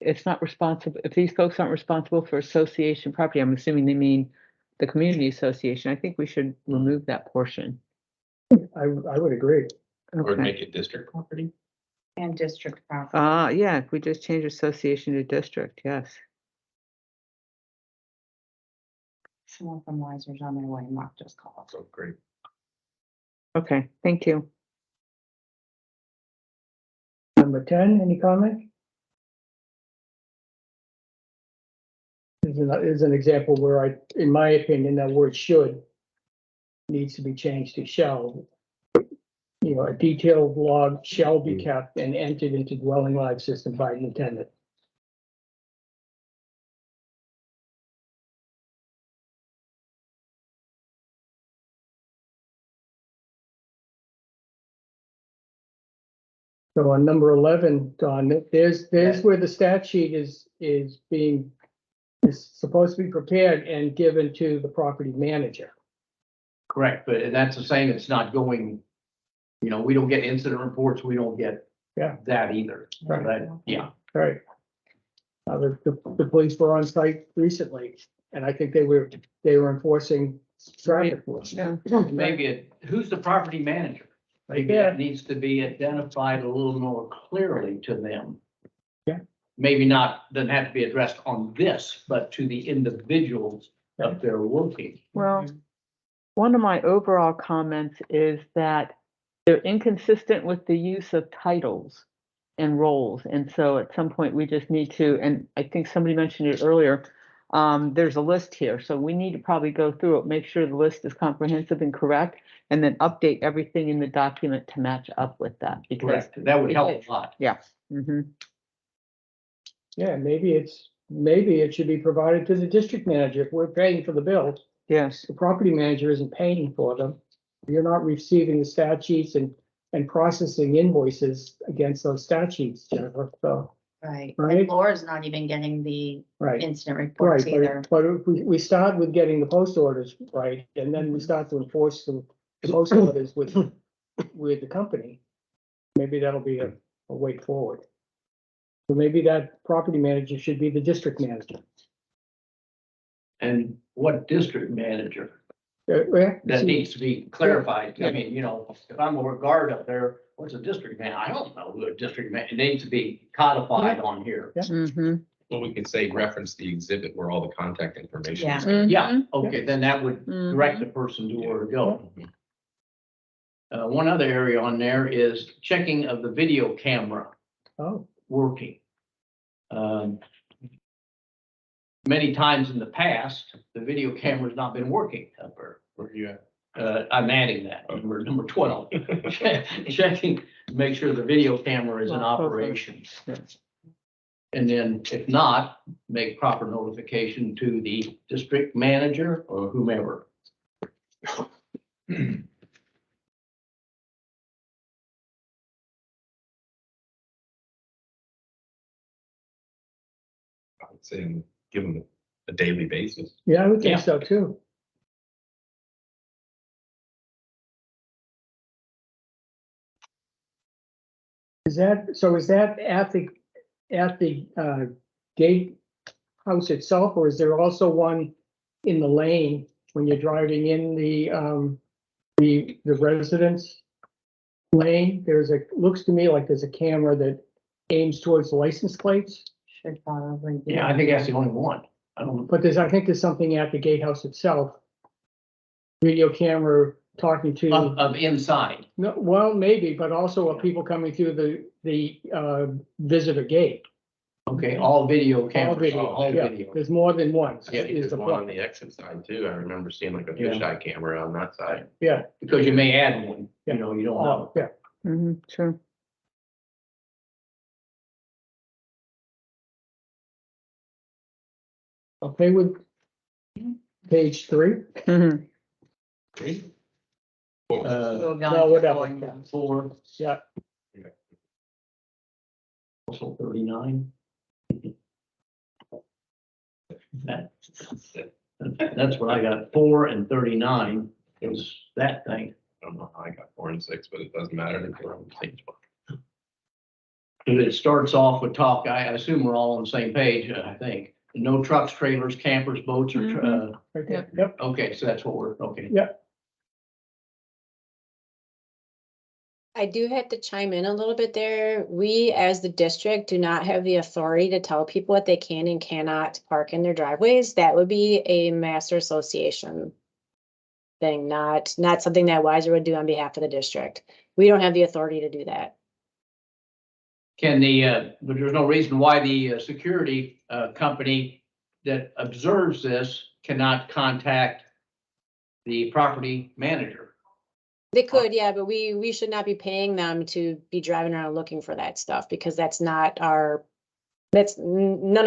it's not responsible, if these folks aren't responsible for association property, I'm assuming they mean the community association. I think we should remove that portion. I would agree. Or Okay. make it district property. And district property. Yeah, if we just change association to district, yes. Someone from Wiser's on their way, Mark just called. So great. Okay, thank you. Number 10, any comment? Is an example where in my opinion, that word should needs to be changed to shall. A detailed log shall be kept and entered into dwelling log system by the intendant. So on number 11, Don, there's where the stat sheet is supposed to be prepared and given to the property manager. Correct, but that's the same, it's not going, we don't get incident reports, we don't get that either. Right. But, yeah. Right. The police were on site recently, and I think they were enforcing traffic rules. Yeah. Maybe who's the property manager? Maybe Yeah. that needs to be identified a little more clearly to them. Yeah. Maybe doesn't have to be addressed on this, but to the individuals that they're working. Well, one of my overall comments is that they're inconsistent with the use of titles and roles. And so at some point we just need to, and I think somebody mentioned it earlier, there's a list here. So we need to probably go through it, make sure the list is comprehensive and correct, and then update everything in the document to match up with that. Because Correct, that would help a lot. yeah. Mm-hmm. Yeah, maybe it should be provided to the district manager. If we're paying for the bill, Yes. the property manager isn't paying for them. You're not receiving the stat sheets and processing invoices against those stat sheets, Jennifer. So Right, Right. and Laura's not even getting the Right. incident Right, reports either. but if we start with getting the post orders right, and then we start to enforce the post orders with the company, maybe that'll be a way forward. So maybe that property manager should be the district manager. And what district manager? Yeah, That see, needs to be clarified. Yeah. I mean, you know, if I'm a guard up there, what's a district man? I don't know who a district man, it needs to be codified on here. Mhm. Well, we could say reference the exhibit where all the contact information is. Yeah. Yeah, okay, then that would Mhm. direct the person to where to go. One other area on there is checking of the video camera oh, working. Um, Many times in the past, the video camera's not been working up there. Where you at? I'm adding that, number 12. Checking, to make sure the video camera is in operation. And then if not, make proper notification to the district manager or whomever. I would say give them a daily basis. yeah, I would think Yeah. so too. Is that at the gate house itself, or is there also one in the lane when you're driving in the residence lane? Looks to me like there's a camera that aims towards the license plates, Should probably be. Yeah, I think that's the only one. I don't, but I think there's something at the gatehouse itself. Video camera talking to. of inside. No, well, maybe, but also of people coming through the visitor gate. Okay, all video All cameras, video, all yeah, video. there's more than one. Yeah, is there's the one on point. the exit side too. I remember seeing like a Yeah. fisheye camera on that side. Yeah, Because you may add one, you know, you don't oh, know. yeah, Mhm, sure. okay with page 3? Mhm. Cool. We'll go No, into whatever. going- 4, Yeah, also 39. That's what I got, 4 and 39 is that thing. I don't know how I got 4 and 6, but it doesn't matter. They're on the same spot. It starts off with talk, I assume we're all on the same page, I think. No trucks, trailers, campers, boats, or, right there, yep, okay, so that's what we're, okay. I do have to chime in a little bit there. We, as the district, do not have the authority to tell people what they can and cannot park in their driveways. That would be a master association thing, not something that Weiser would do on behalf of the district. We don't have the authority to do that. Can but there's no reason why the security company that observes this cannot contact the property manager. They could, yeah, but we should not be paying them to be driving around looking for that stuff because that's none of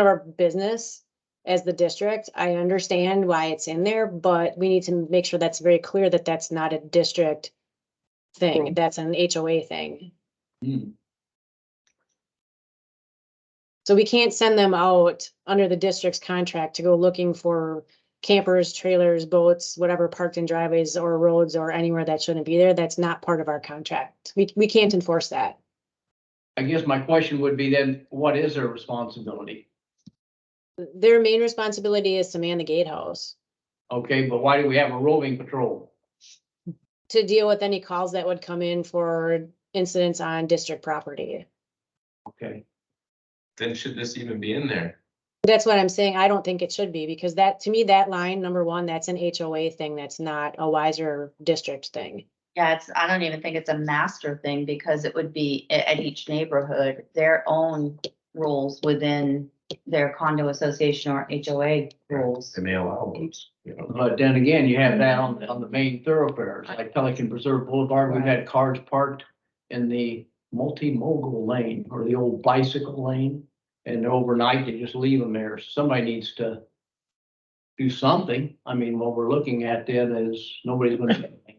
our business as the district. I understand why it's in there, but we need to make sure that's very clear that that's not a district thing. That's an HOA thing. Hmm. So we can't send them out under the district's contract to go looking for campers, trailers, boats, whatever parked in driveways or roads or anywhere that shouldn't be there. That's not part of our contract. We can't enforce that. I guess my question would be then, what is their responsibility? Their main responsibility is to man the gatehouse, Okay, but why do we have a roving patrol? to deal with any calls that would come in for incidents on district property. Okay, Then should this even be in there? That's what I'm saying. I don't think it should be because that, to me, that line, number one, that's an HOA thing. That's not a Wiser district thing. Yeah, I don't even think it's a master thing because it would be at each neighborhood, their own rules within their condo association or HOA rules. They may allow those, you know. but then again, you have that on the main thoroughfares, like Pelican Preserve Boulevard, we've had cars parked in the multimodal lane or the old bicycle lane. And overnight, they just leave them there. Somebody needs to do something. I mean, what we're looking at then is nobody's gonna do anything.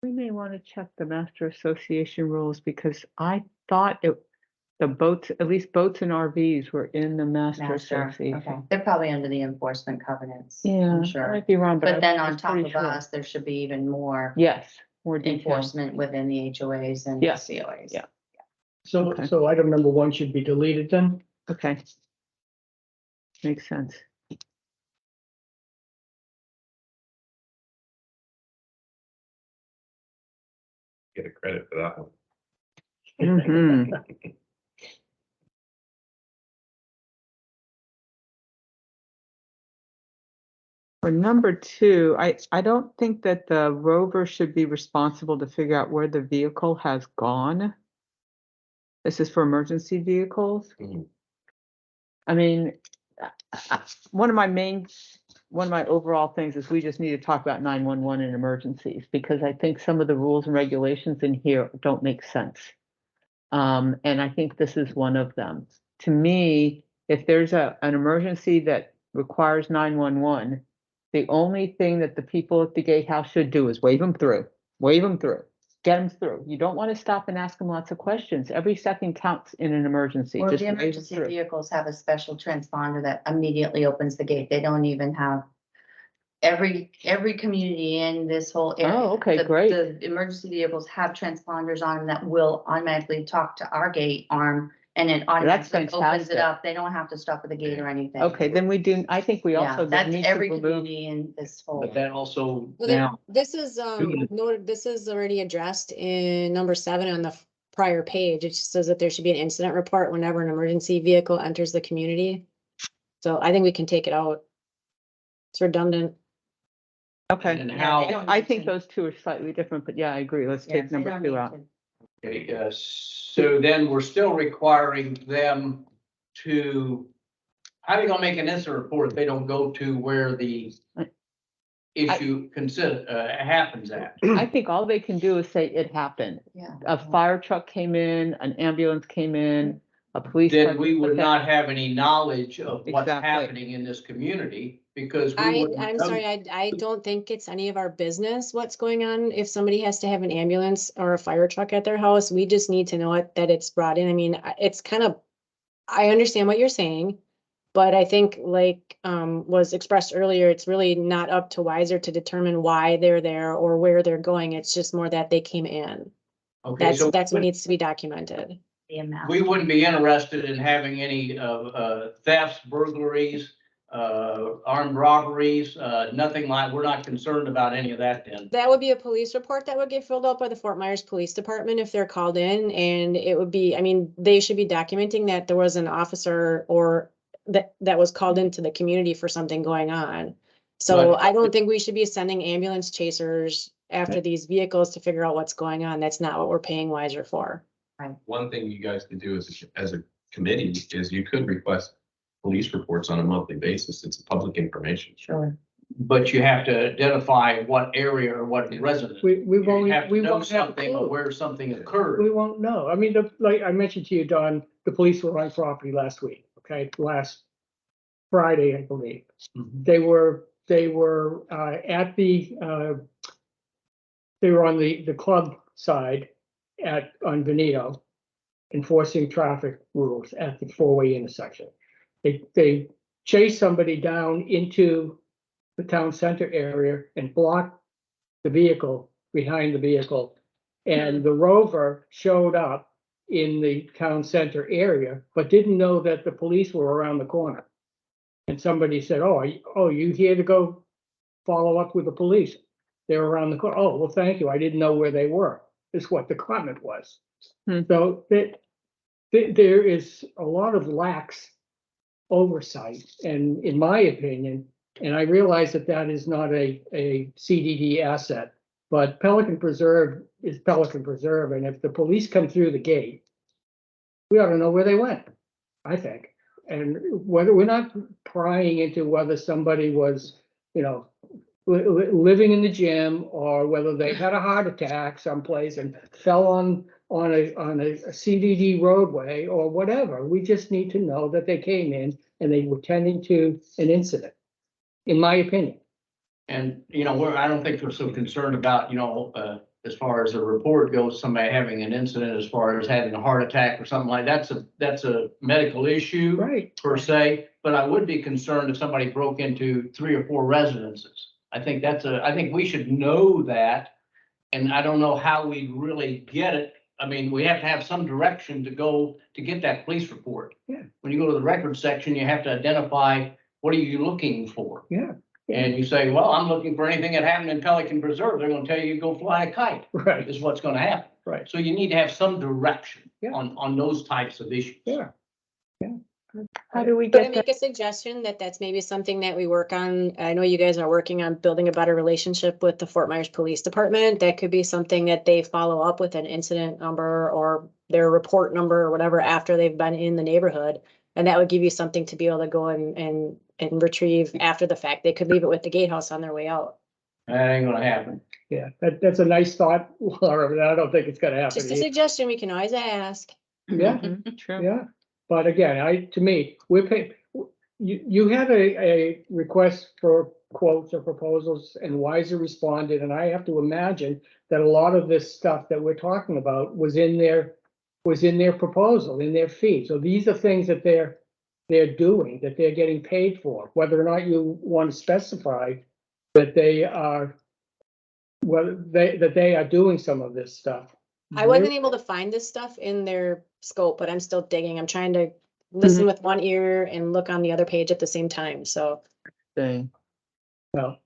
We may want to check the master association rules because I thought the boats, at least boats and RVs were in the master Master, okay, association. they're probably under the enforcement covenants. Yeah, I'm I sure. might be wrong, but But then I'm on top pretty of sure. us, there should be even more Yes, more detail. enforcement within the HOAs and Yeah, COAs. yeah. So, Okay. so item number 1 should be deleted then? Okay. Makes sense. Get a credit for that one. Mhm. For number 2, I don't think that the rover should be responsible to figure out where the vehicle has gone. This is for emergency vehicles. Mhm. I mean, one of my overall things is we just need to talk about 911 and emergencies, because I think some of the rules and regulations in here don't make sense. And I think this is one of them. To me, if there's an emergency that requires 911, the only thing that the people at the gatehouse should do is wave them through, get them through. You don't want to stop and ask them lots of questions. Every second counts in an emergency. Or Just the wave 'em emergency through. vehicles have a special transponder that immediately opens the gate. They don't even have. Every community in this whole area. Oh, okay, the- great. The emergency vehicles have transponders on them that will automatically talk to our gate arm and it automatically opens fantastic. it up. They don't have to stop at the gate or anything. Okay, then I think we Yeah, also that's need to every remove. community in this whole. But that also Well, now, this is, noted, this is already addressed in number 7 on the prior page. It just says that there should be an incident report whenever an emergency vehicle enters the community. So I think we can take it out. It's redundant. Okay, and Yeah, how. they don't I need think to- those 2 are slightly different, but yeah, I agree. Let's yeah, take they number don't 2 need out. to- Okay, so then we're still requiring them to, how are you gonna make an incident report if they don't go to where the issue happens at? I think all they can do is say it happened. Yeah. A fire truck came in, an ambulance came in, a police. Then car- we but would that- not have any knowledge of what's Exactly. happening in this community because we wouldn't I'm know. sorry, I don't think it's any of our business what's going on. If somebody has to have an ambulance or a fire truck at their house, we just need to know that it's brought in. I mean, it's kind of, I understand what you're saying, but I think like, was expressed earlier, it's really not up to Wiser to determine why they're there or where they're going. It's just more that they came in. Okay, so That's what needs to be documented. The amount. we wouldn't be interested in having any thefts, burglaries, armed robberies, nothing like, we're not concerned about any of that then. That would be a police report that would get filled out by the Fort Myers Police Department if they're called in, and it would be, I mean, they should be documenting that there was an officer or that was called into the community for something going on. So But- I don't think we should be sending ambulance chasers after these vehicles to figure out what's going on. That's not what we're paying Wiser for. One thing you guys could do as a committee is you could request police reports on a monthly basis. It's public information. Sure. But you have to identify what area or what resident. We You won't, have to we know won't have a something of clue. where something We occurred. won't know. I mean, like I mentioned to you, Don, the police were on property last week, okay, last Friday, I believe. Mhm. They were at they were on the club side on Benito, enforcing traffic rules at the four-way intersection. They chased somebody down into the town center area and blocked the vehicle behind the vehicle. And the rover showed up in the town center area, but didn't know that the police were around the corner. And somebody said, oh, you here to go follow up with the police? They're around the corner. Oh, well, thank you. I didn't know where they were, is what the comment was. Hmm. So there is a lot of lax oversight, and in my opinion, and I realize that is not a CDD asset, but Pelican Preserve is Pelican Preserve, and if the police come through the gate, we ought to know where they went, I think. And whether we're not prying into whether somebody was, living in the gym, or whether they had a heart attack someplace and fell on a CDD roadway or whatever. We just need to know that they came in and they were tending to an incident, in my opinion. And, I don't think we're so concerned about, as far as the report goes, somebody having an incident as far as having a heart attack or something like that's a medical issue Right. per se, but I would be concerned if somebody broke into 3 or 4 residences. I think we should know that, and I don't know how we really get it. I mean, we have to have some direction to go to get that police report. Yeah. When you go to the records section, you have to identify, what are you looking for? Yeah. And you say, well, I'm looking for anything that happened in Pelican Preserve. They're gonna tell you, go fly a kite, Right. is what's gonna happen. Right. So you need to have some direction Yeah. on those types of issues. Yeah. How do we Could I get that? make a suggestion that that's maybe something that we work on? I know you guys are working on building a better relationship with the Fort Myers Police Department. That could be something that they follow up with an incident number or their report number or whatever after they've been in the neighborhood. And that would give you something to be able to go and retrieve after the fact. They could leave it with the gatehouse on their way out. That ain't gonna happen. Yeah, that's a nice thought, Laura, but I don't think it's gonna happen. Just a suggestion, we can always ask. Yeah, True. yeah. But again, to me, you had a request for quotes or proposals and Weiser responded, and I have to imagine that a lot of this stuff that we're talking about was in their proposal, in their fee. So these are things that they're doing, that they're getting paid for, whether or not you want to specify that they are, that they are doing some of this stuff. I wasn't able to find this stuff in their scope, but I'm still digging. I'm trying to listen with one ear and look on the other page at the same time, so. Thing. Well,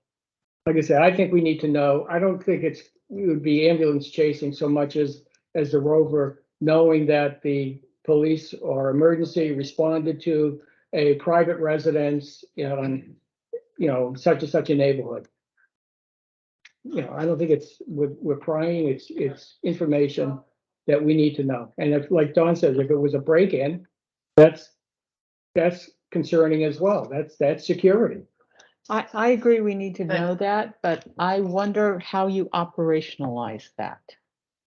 like I said, I think we need to know. I don't think it would be ambulance chasing so much as the rover, knowing that the police or emergency responded to a private residence in, such and such a neighborhood. I don't think we're prying, it's information that we need to know. And if, like Don says, if it was a break-in, that's concerning as well. That's security. I agree, we need to But- know that, but I wonder how you operationalize that.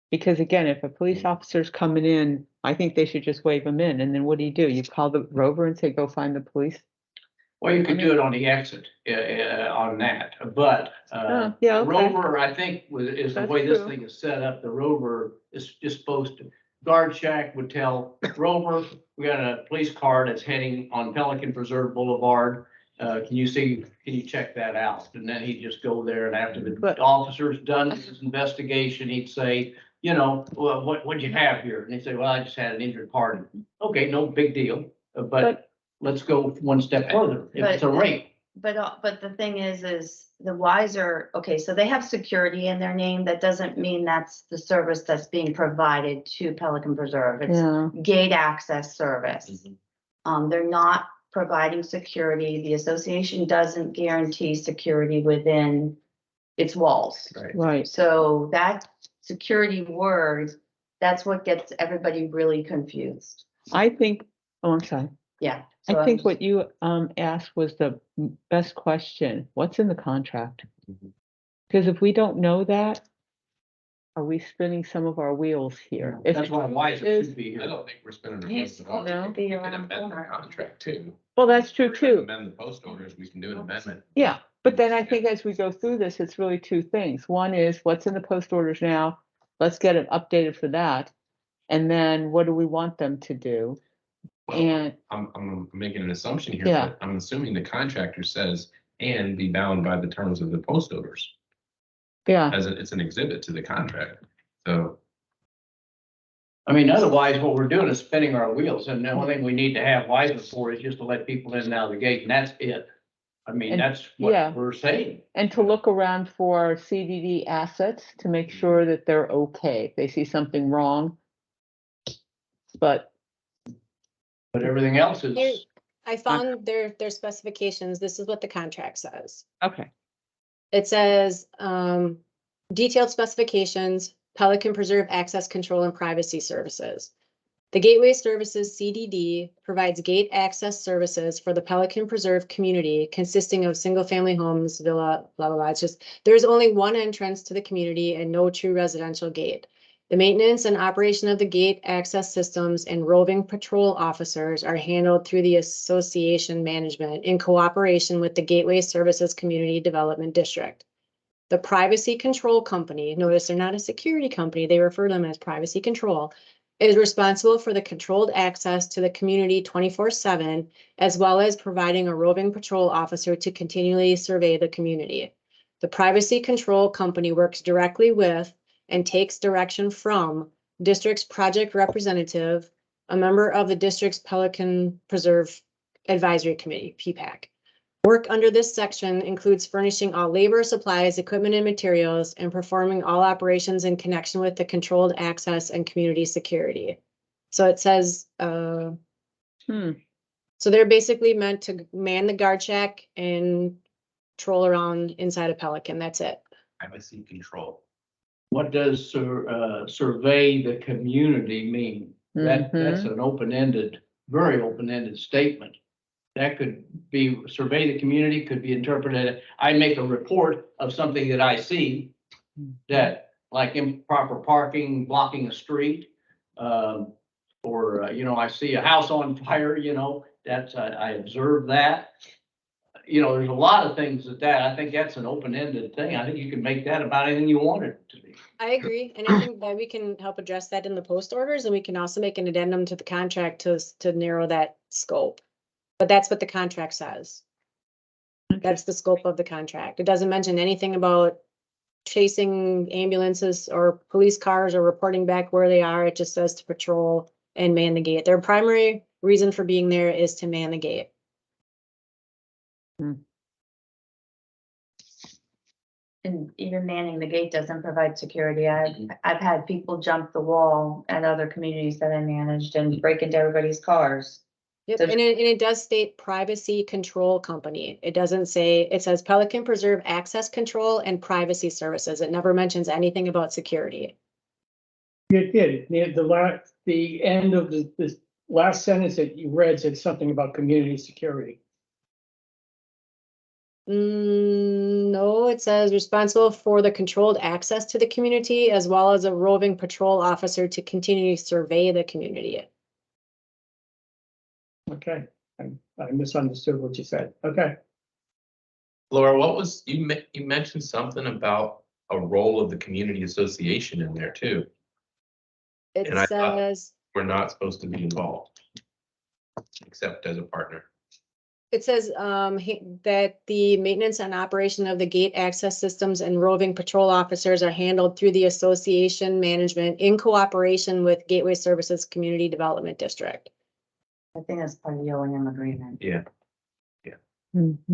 Because again, if a police officer's coming in, I think they should just wave them in, and then what do? You call the rover and say, go find the police? Well, you could do it on the exit, on that, but, Yeah, okay. rover, I think, is the That's way this true. thing is set up. The rover is just supposed to, guard shack would tell rover, we got a police car that's heading on Pelican Preserve Boulevard. Can you check that out? And then he'd just go there, and after the But- officer's done his investigation, he'd say, well, what'd you have here? And he'd say, well, I just had an injured party. Okay, no big deal, but let's go one step further. If it's a rape. But the thing is the Weiser, okay, so they have security in their name. That doesn't mean that's the service that's being provided to Pelican Preserve. It's Yeah, gate access service. They're not providing security. The association doesn't guarantee security within its walls. right. So that security word, that's what gets everybody really confused. I think, I'm sorry. Yeah. So I think what you asked was the best question. What's in the contract? Because if we don't know that, are we spinning some of our wheels here? If That's it why Weiser is- should be I here. don't think we're spending our He's wheels at all. supposed to We be can around amend the corner. contract too. Well, that's true We're gonna too. Amend the post orders, we can do an amendment. Yeah, but then I think as we go through this, it's really two things. One is what's in the post orders now? Let's get it updated for that. And then what do we want them to do? And I'm making an assumption here, Yeah. but I'm assuming the contractor says, and be bound by the terms of the post orders. yeah, It's an exhibit to the contract, so. I mean, otherwise, what we're doing is spinning our wheels, and the only thing we need to have Weiser for is just to let people in and out of the gate, and that's it. I mean, And- that's yeah. what we're saying. and to look around for CDD assets to make sure that they're okay. If they see something wrong. But But everything else Here, is, I found their specifications. This is what the contract says. okay, It says, detailed specifications, Pelican Preserve access control and privacy services. The Gateway Services CDD provides gate access services for the Pelican Preserve community consisting of single-family homes, villa, blah, blah, blah. It's just, there's only one entrance to the community and no true residential gate. The maintenance and operation of the gate access systems and roving patrol officers are handled through the association management in cooperation with the Gateway Services Community Development District. The privacy control company, notice they're not a security company, they refer to them as privacy control, is responsible for the controlled access to the community 24/7, as well as providing a roving patrol officer to continually survey the community. The privacy control company works directly with and takes direction from district's project representative, a member of the district's Pelican Preserve Advisory Committee, PPAC. Work under this section includes furnishing all labor, supplies, equipment, and materials, and performing all operations in connection with the controlled access and community security. So it says, so they're basically meant to man the guard shack and troll around inside a Pelican. That's it. Privacy control. What does survey the community mean? That's an open-ended, very open-ended statement. That could be, survey the community could be interpreted, I make a report of something that I see that, like improper parking, blocking a street, or, you know, I see a house on fire, you know, that's, I observe that. You know, there's a lot of things I think that's an open-ended thing. I think you can make that about anything you want it to be. I agree, and I think that we can help address that in the post orders, and we can also make an addendum to the contract to narrow that scope. But that's what the contract says. That's the scope of the contract. It doesn't mention anything about chasing ambulances or police cars or reporting back where they are. It just says to patrol and man the gate. Their primary reason for being there is to man the gate. And even manning the gate doesn't provide security. I've had people jump the wall at other communities that I managed and break into everybody's cars. Yep, So- and it does state privacy control company. It doesn't say, it says Pelican Preserve Access Control and Privacy Services. It never mentions anything about security. It did. The end of the last sentence that you read said something about community security. No, it says responsible for the controlled access to the community as well as a roving patrol officer to continue to survey the community. Okay, I misunderstood what you said. Okay. Laura, what was, you mentioned something about a role of the community association in there too. It And I thought- says, We're not supposed to be involved. Except as a partner. it says that the maintenance and operation of the gate access systems and roving patrol officers are handled through the association management in cooperation with Gateway Services Community Development District. I think that's part of the O&M agreement. Yeah.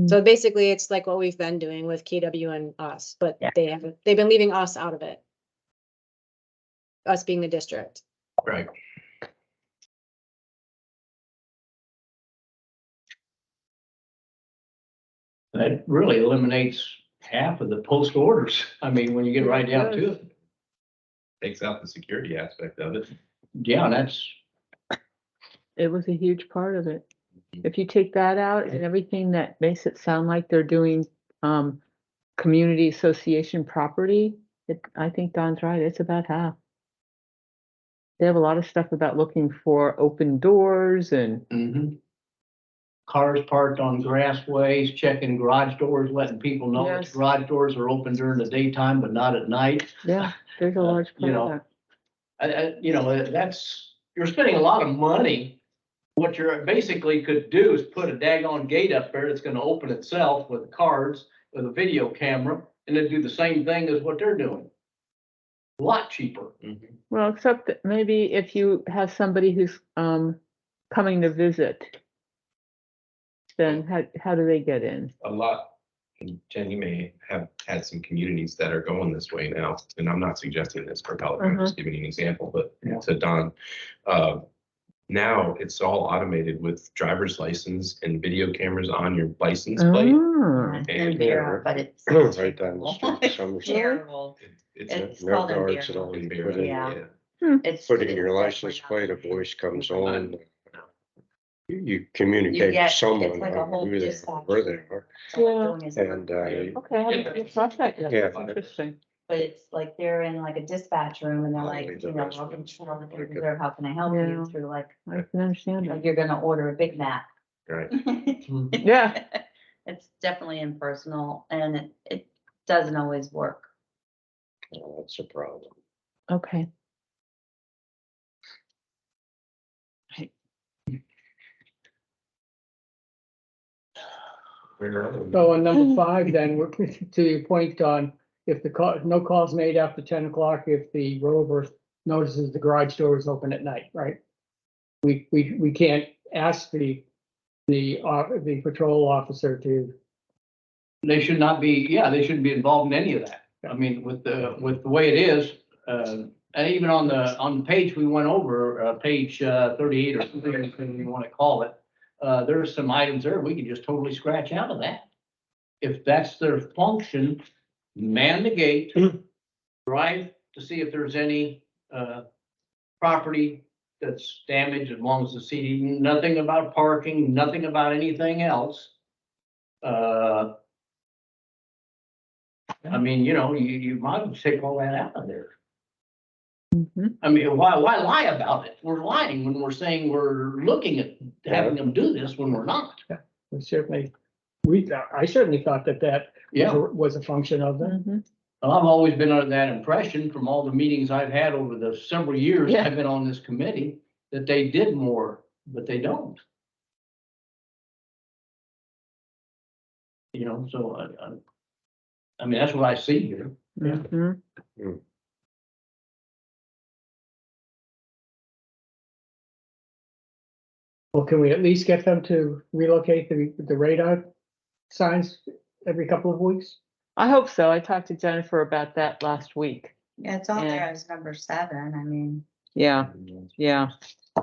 So basically, it's like what we've been doing with KW and us, but Yeah. they've been leaving us out of it. Us being the district. Right. That really eliminates half of the post orders. I mean, when you get right down to it. Takes out the security aspect of it. Yeah, that's, It was a huge part of it. If you take that out and everything that makes it sound like they're doing, community association property, I think Don's right, it's about half. They have a lot of stuff about looking for open doors and, cars parked on grassways, checking garage doors, letting people know that Yes. garage doors are open during the daytime, but not at night. yeah, there's a large You part know, of that. You know, that's, you're spending a lot of money. What you're basically could do is put a daggone gate up there that's gonna open itself with cards, with a video camera, and then do the same thing as what they're doing. A lot cheaper. Well, except that maybe if you have somebody who's, coming to visit, then how do they get in? A lot, and Jen, you may have had some communities that are going this way now, and I'm not suggesting this for Pelican, I'm just giving you an example, but Yeah. to Don. Now it's all automated with driver's license and video cameras on your license plate. Ah, It's And- in Vera, but it's Right down the street, It's Somerset. terrible. It's It's No called in guards at Vera. all. You very- put in- Yeah. It's. Put in it's your license definitely plate, a not- voice comes on. You You communicate get- with someone it's like a on whole who they are, dispatch. where they are. So what Yeah. doing is- And, okay, I haven't come across that yet. Yeah. Interesting. But it's like they're in like a dispatch room and they're Oh, like, it's you a know, restaurant. welcome to Pelican Okay. Reserve, how can I help Yeah. you? Through like I can understand that. you're gonna order a Big Mac. Right. Yeah. It's definitely impersonal and it doesn't always work. That's a problem. Okay. So on number 5, then, we're to your point on if the call, no calls made after 10 o'clock, if the rover notices the garage door is open at night, right? We can't ask the patrol officer to, They should not be, yeah, they shouldn't be involved in any of that. I mean, with the way it is, and even on the page we went over, page 38 or something you want to call it, there's some items there we can just totally scratch out of that. If that's their function, man the gate, drive to see if there's any property that's damaged as long as the seating, nothing about parking, nothing about anything else. I mean, you know, you might as well take all that out of there. I mean, why lie about it? We're lying when we're saying we're looking at having them do this when we're not. we certainly, I certainly thought that Yeah, was a function of them. well, I've always been under that impression from all the meetings I've had over the several years Yeah. I've been on this committee, that they did more, but they don't. You know, so I mean, that's what I see here. Mhm. Well, can we at least get them to relocate the radar signs every couple of weeks? I hope so. I talked to Jennifer about that last week. Yeah, it's on there Yeah. as number 7, I mean. Yeah, yeah.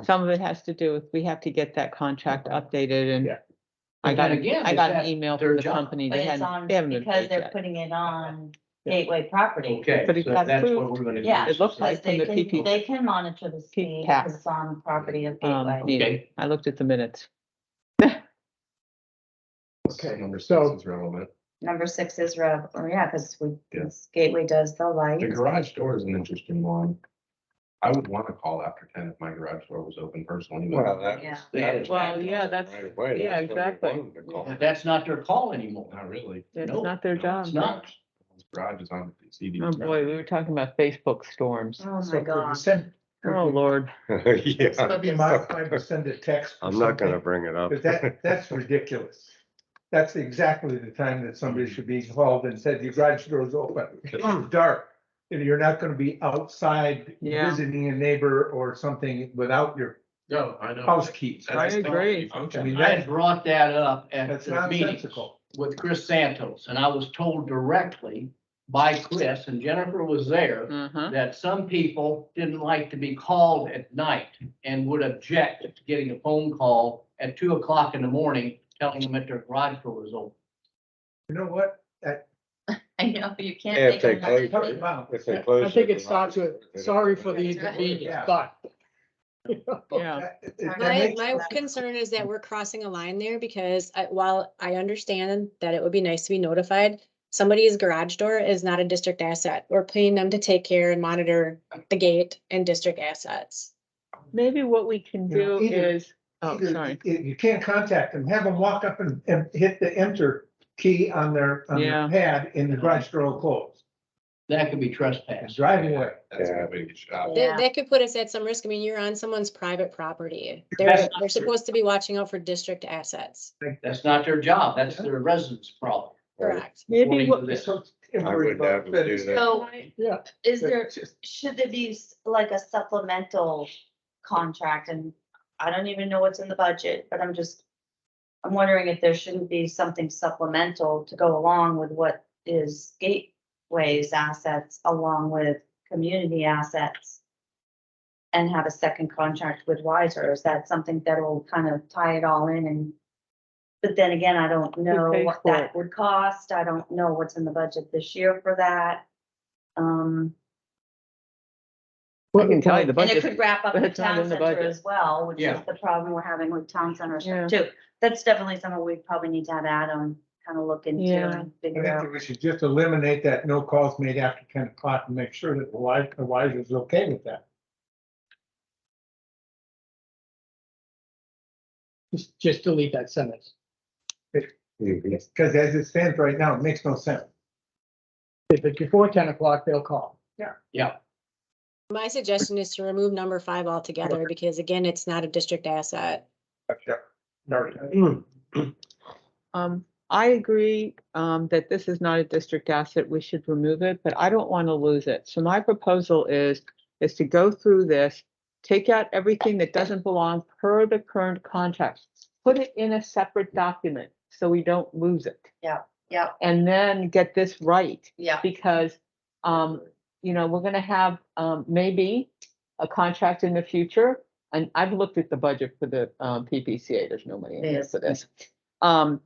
Some of it has to do with, we have to get that contract updated and Yeah. I got, And again, I is got an that email their from the job? company. But They it's hadn't, on, they haven't been because paid they're yet. putting it on Gateway property. Okay, But it so got that's what approved. we're gonna do. Yeah, It looks like because from they the can, PP. they can monitor the speed cap. because it's on property of Um, Gateway. meeting. Okay. I looked at the minutes. So number so- 6 is relevant. Number 6 is yeah, because Yeah. Gateway does the The light. garage door is an interesting one. I would want to call after 10 if my garage door was open personally. but- Well, that Yeah. was. that was Well, yeah, back that's- right away. yeah, That's when we exactly. wanted to call. But that's not their call anymore. Not really. It's No, not their no, job. It's not. This garage is on the CD. Oh, boy, we were talking about Facebook storms. Oh, So my could we God. send- could Oh, we- Lord. Yeah. Could it be modified to send a text? or I'm not gonna something? bring it up. Because that's ridiculous. That's exactly the time that somebody should be called and said, your garage door is open. It's dark. And you're not gonna be outside Yeah. visiting a neighbor or something without your No, I know. house keys. That's I the agree. function. I mean, I had brought that up at That's the meeting nonsensical. with Chris Santos, and I was told directly by Chris, and Jennifer was there, Uh-huh. that some people didn't like to be called at night and would object to getting a phone call at 2 o'clock in the morning telling them that their garage door was open. You know what? I know, you can't Yeah, make if they them. close Talk it. about- If they close I think their it starts garage with, door, sorry for the That's right. inconvenience, Yeah. but. Yeah. that My, makes- my concern is that we're crossing a line there because while I understand that it would be nice to be notified, somebody's garage door is not a district asset. We're paying them to take care and monitor the gate and district assets. Maybe what we can You know, do either- is, oh, Either sorry. You can't contact them, have them walk up and hit the enter key on their Yeah. pad in the garage door will close. That could be And trespass. drive away. That's a good way to get shot. That, Yeah. that could put us at some risk. I mean, you're on someone's private property. That's They're, not they're true. supposed to be watching out for district assets. That's not their job. That's their residence problem. Correct. Maybe according to what, this. So I wouldn't have them do that. So Yeah, is there, It's just- should there be like a supplemental contract? And I don't even know what's in the budget, but I'm wondering if there shouldn't be something supplemental to go along with what is Gateway's assets along with community assets. And have a second contract with Wiser. Is that something that will kind of tie it all in and? But then again, I don't know pays what for that it? would cost. I don't know what's in the budget this year for that. I can tell you the And it budget. could wrap up but the it's not town in the center budget. as well, which is Yeah. the problem we're having with town center Yeah. stuff too. That's definitely something we probably need to have Adam kind of look into Yeah. and I figure think out. that we should just eliminate that no calls made after 10 o'clock and make sure that the wife is okay with that. just delete that sentence. Mhm. Because as it stands right now, it makes no sense. If it's before 10 o'clock, they'll call. My suggestion is to remove number 5 altogether, because again, it's not a district asset. I agree, that this is not a district asset. We should remove it, but I don't want to lose it. So my proposal is to go through this, take out everything that doesn't belong per the current contract, put it in a separate document so we don't lose it. Yeah, And then get this right. yeah. Because, we're gonna have, maybe a contract in the future. And I've looked at the budget for the, PPCA. There's no money in there for this. Well,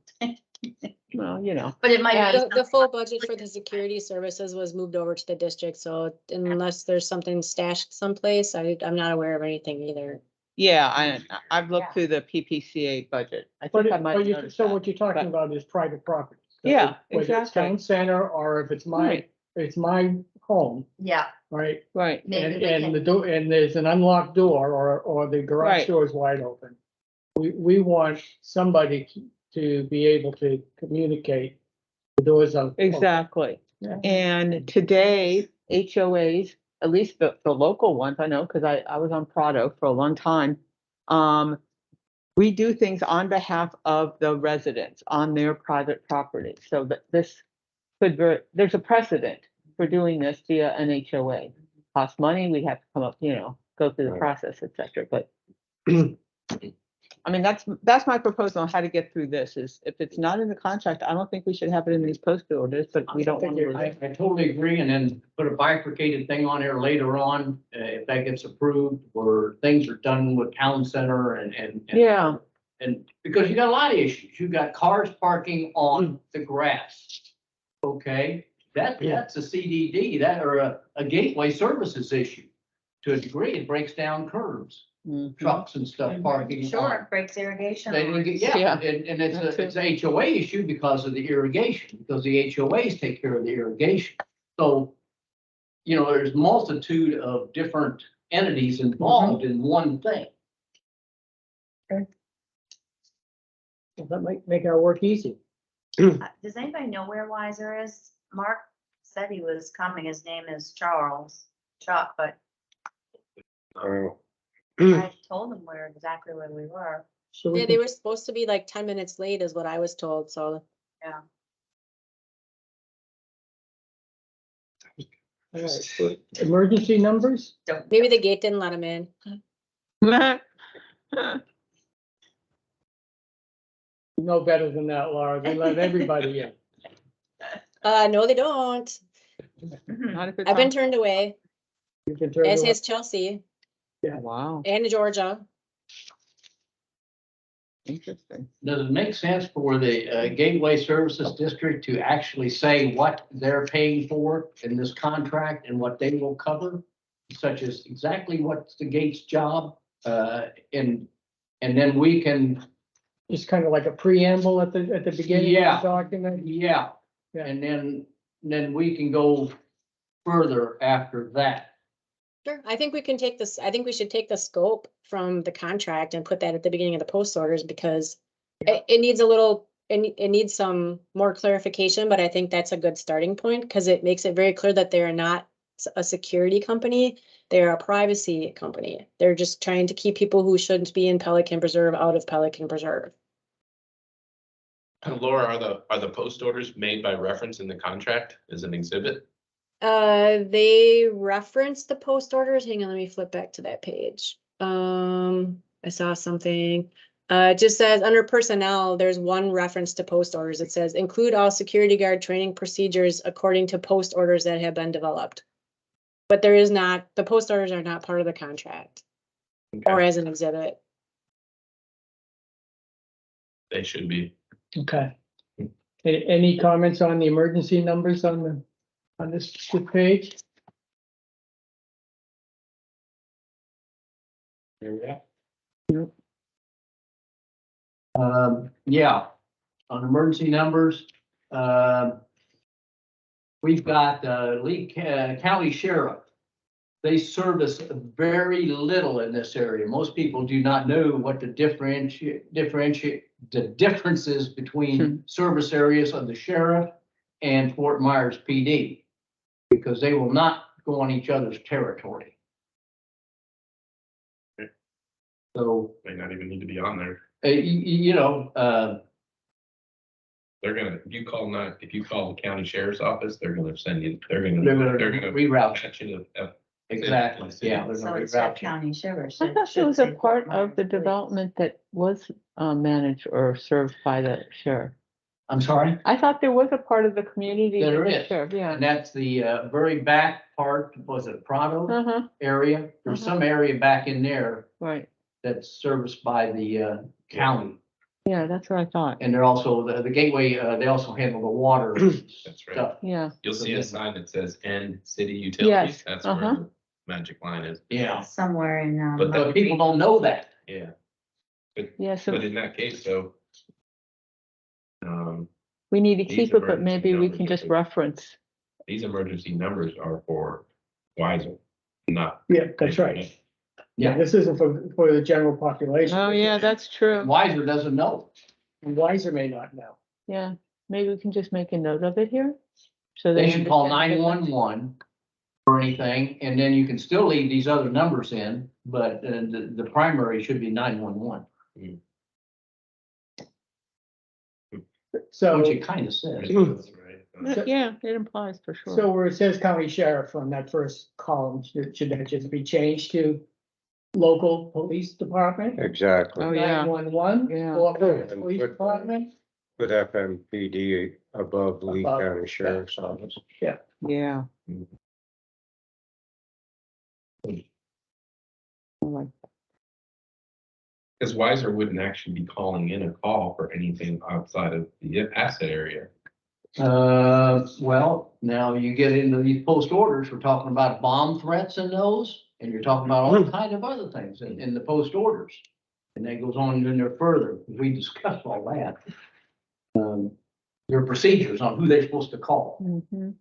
But it might be. The full budget for the security services was moved over to the district, so unless there's something stashed someplace, I'm not aware of anything either. yeah, I've looked through the PPCA budget. I But, think I might notice so that. what you're talking about is private property. So Yeah, whether it's exactly. town center or if it's Right. it's my home, Yeah, right? Right, maybe we And the can, door, and there's an unlocked door or the garage Right. door is wide open. We want somebody to be able to communicate the doors are. exactly. Yeah. And today, HOAs, at least the local ones, I know, because I was on Prado for a long time. We do things on behalf of the residents on their private property, so that this there's a precedent for doing this via an HOA. Costs money, we have to come up, go through the Right. process, et cetera, but I mean, that's my proposal on how to get through this, is if it's not in the contract, I don't think we should have it in these posted orders, but we don't want to. I totally agree, and then put a bifurcated thing on there later on, if that gets approved, where things are done with town center and. Yeah. And because you got a lot of issues, you got cars parking on the grass. Okay, that's a CDD, or a gateway services issue. To a degree, it breaks down curbs, Mhm. trucks and stuff parking. sure, it breaks irrigation. They didn't lines. get- Yeah. Yeah, and it's That's it's a HOA issue because of the irrigation, because the HOAs take care of the irrigation. So, there's multitude of different entities involved in one thing. Well, that might make our work easy. Does anybody know where Wiser is? Mark said he was coming. His name is Chuck, but I told him exactly where we were. So we Yeah, can- they were supposed to be like 10 minutes late is what I was told, so. Yeah. all right, so emergency numbers? Maybe the gate didn't let them in. You know better than that, Laura. They let everybody in. No, they don't. Not if it's I've been on- turned away, You can turn as it has Chelsea Wow, and Georgia. interesting. Does it make sense for the Gateway Services District to actually say what they're paying for in this contract and what they will cover? Such as exactly what's the gate's job, and then we can, Just kind of like a preamble at the beginning Yeah. of the document. yeah. Yeah. And then we can go further after that. Sure, I think we can take this, I think we should take the scope from the contract and put that at the beginning of the post orders, because it needs a little, it needs some more clarification, but I think that's a good starting point, because it makes it very clear that they're not a security company, they're a privacy company. They're just trying to keep people who shouldn't be in Pelican Preserve out of Pelican Preserve. Laura, are the post orders made by reference in the contract as an exhibit? They reference the post orders. Hang on, let me flip back to that page. I saw something. It just says under personnel, there's one reference to post orders. It says include all security guard training procedures according to post orders that have been developed. But there is not, the post orders are not part of the contract or Okay, as an exhibit. they should be. Okay. Any comments on the emergency numbers on this page? Yeah, on emergency numbers, we've got, Lee County Sheriff. They service very little in this area. Most people do not know what the differentiate the differences between service areas of the sheriff and Fort Myers PD. because they will not go on each other's territory. So, May not even need to be on there. you know, They're gonna, if you call the county sheriff's office, they're gonna send you, they're gonna reroute. catch you to. Exactly, yeah. they're So gonna it's that reroute you. county sheriff. I should- thought there should was say a part Fort of the Myers Police. development that was managed or served by the sheriff. I'm sorry? I thought there was a part of the community. There that the is. sheriff- Yeah. And that's the very back part, was it Prado Uh-huh, area? There's some area back in there right. that's serviced by the county. Yeah, that's what I thought. And they're also, the gateway, they also handle the water That's right. stuff. Yeah, You'll see a sign that says N City Utilities. Yes, That's uh-huh. where the magic line is. Yeah, Somewhere in, But but people don't know that. Yeah, yeah, so but in that case, though. we need to these keep it, but emergency maybe we numbers can are just good. reference. These emergency numbers are for Wiser, not. Yeah, that's right. Yeah. This isn't for the general population. Oh, yeah, that's true. Wiser doesn't know. And Wiser may not know. Yeah, maybe we can just make a note of it here. So They should call understand the difference. 911 or anything, and then you can still leave these other numbers in, but the primary should be 911, So, which it kind of says. Yeah, it implies for sure. so where it says county sheriff on that first column, should that just be changed to local police department? Exactly. Oh, yeah. 911 Yeah. or And police put- department? With FMPD above Lee Above, County Sheriff's Office. Yeah. I like Because Wiser wouldn't actually be calling in a call for anything outside of the asset area. Well, now you get into these post orders, we're talking about bomb threats in those, and you're talking about all kinds of other things in the post orders. And that goes on in there further, we discussed all that. There are procedures on who they're supposed to call Mhm.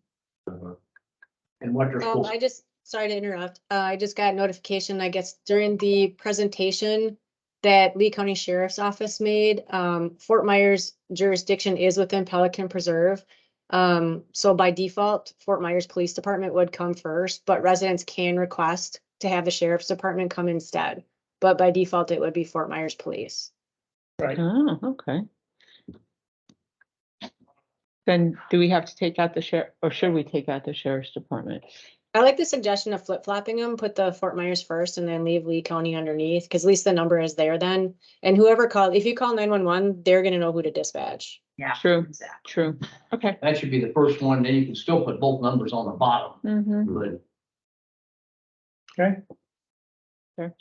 and what they're supposed I just, sorry to interrupt. I just got notification, I guess, during the presentation that Lee County Sheriff's Office made. Fort Myers jurisdiction is within Pelican Preserve. So by default, Fort Myers Police Department would come first, but residents can request to have the Sheriff's Department come instead. But by default, it would be Fort Myers Police. Right. Oh, okay. Then do we have to take out the sheriff, or should we take out the sheriff's department? I like the suggestion of flip-flopping them, put the Fort Myers first and then leave Lee County underneath, because at least the number is there then. And whoever called, if you call 911, they're gonna know who to dispatch. Yeah. True, Exactly. true. Okay. That should be the first one, then you can still put both numbers on the bottom, Mm-hmm. but Okay. Sure.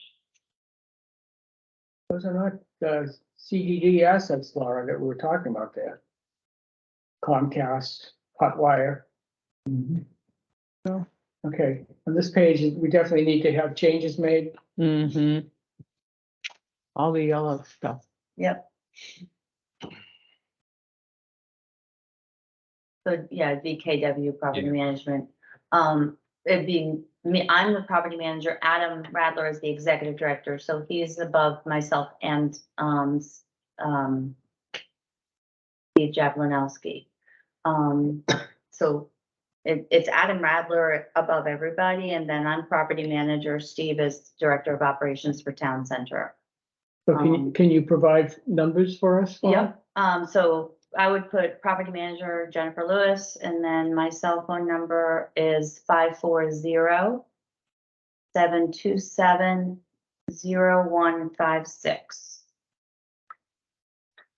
Those are not the CDD assets, Laura, that we were talking about there. Comcast, Hotwire. No. Okay, on this page, we definitely need to have changes made. Mm-hmm. All the yellow stuff. Yep. So, yeah, VKW Property Yeah. Management. It'd be me, I'm the property manager, Adam Radler is the executive director, so he's above myself and, Steve Jablinowski. So it's Adam Radler above everybody, and then I'm property manager, Steve is director of operations for Town Center. So can you provide numbers for us? Laura? Yep, so I would put property manager Jennifer Lewis, and then my cell phone number is 540-727-0156.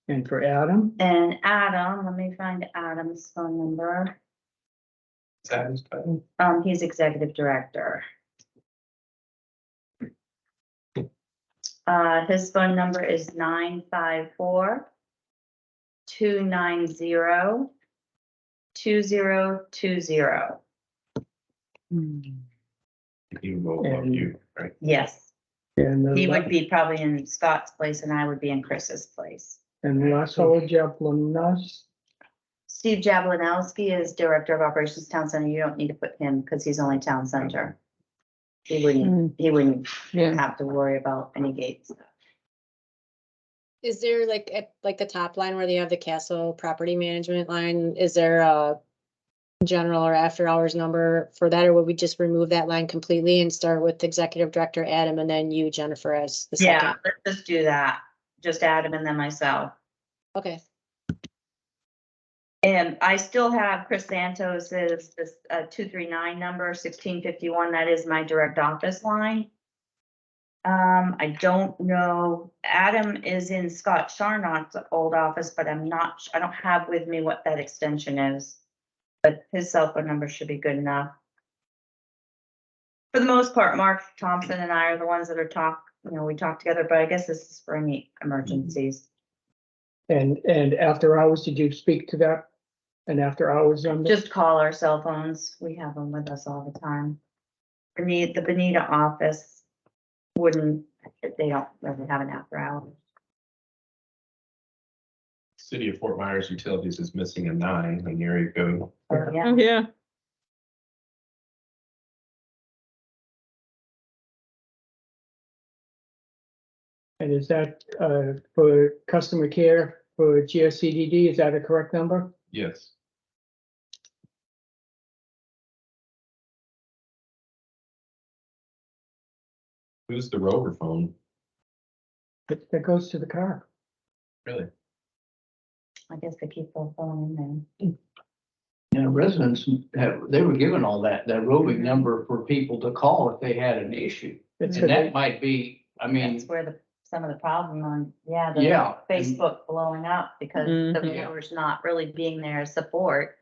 And for Adam? And Adam, let me find Adam's phone number. He's executive director. His phone number is 954-290-2020. He will love you, right? Yes, And he would be probably in Scott's place and I would be in Chris's place. And Russell Jablonowski. Steve Jablinowski is Director of Operations Town Center. You don't need to put him because he's only Town Center. He wouldn't Yeah. have to worry about any gates. Is there like, at like the top line where they have the castle property management line, is there a general or after hours number for that, or would we just remove that line completely and start with executive director Adam and then you, Jennifer, as the Yeah, second? let's just do that. Just Adam and then myself. Okay, And I still have Chris Santos' this 239 number 1651. That is my direct office line. I don't know, Adam is in Scott Charnock's old office, but I don't have with me what that extension is. But his cell phone number should be good enough. For the most part, Mark Thompson and I are the ones that are we talk together, but I guess this is for any emergencies. And after hours, did you speak to that? And after hours on Just call our cell phones. We have them with us all the time. The Benita office they don't really have an after hours. City of Fort Myers Utilities is missing a 9 in the area code. Oh, yeah. Yeah. And is that for customer care for GSCDD? Is that a correct number? Yes. Who's the rover phone? That goes to the car. Really? I guess they keep their phone in there. And residents they were given all that roving number for people to call if they had an issue. It's And that might be, I mean, That's where some of the problem on, the yeah. Facebook blowing up because the Mhm. viewer's not really being there as support.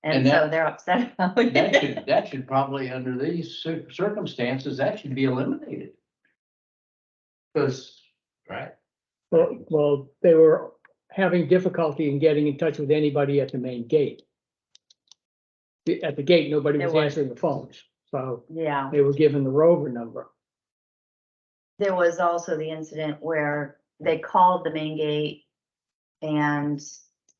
And And so that- they're upset about That it. that should probably, under these circumstances, that should be eliminated. Because, Right. Well, they were having difficulty in getting in touch with anybody at the main gate. At the gate, nobody There was was. answering the phones, so Yeah, they were given the rover number. there was also the incident where they called the main gate and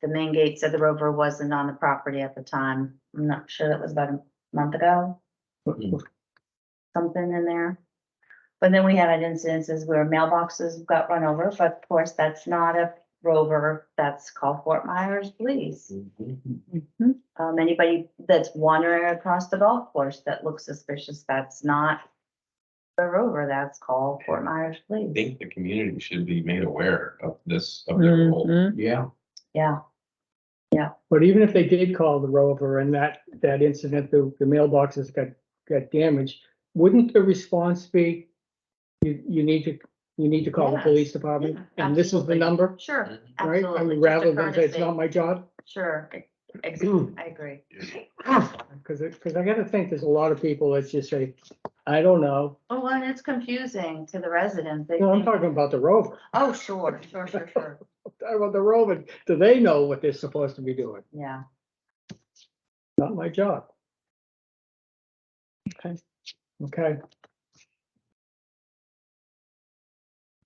the main gate said the rover wasn't on the property at the time. I'm not sure, that was about a month ago, something in there. But then we had incidences where mailboxes got run over, but of course, that's not a rover, that's called Fort Myers Police. Anybody that's wandering across the golf course that looks suspicious, that's not the rover, that's called Fort Myers I Police. think the community should be made aware of this, of their role. Mhm. yeah, Yeah, But even if they did call the rover and that incident, the mailboxes got damaged, wouldn't the response be, you need to call the Yes. police department, Yeah, and this is the absolutely. number, sure, right? absolutely. I mean, Just a rather than say it's courtesy. not my job, Sure, I agree. because I gotta think there's a lot of people that just say, I don't know. Oh, and it's confusing to the residents. They No, I'm think- talking about the rover. Oh, sure. I'm talking about the rover. Do they know what they're supposed to be doing? Yeah. Not my job. Okay. Okay.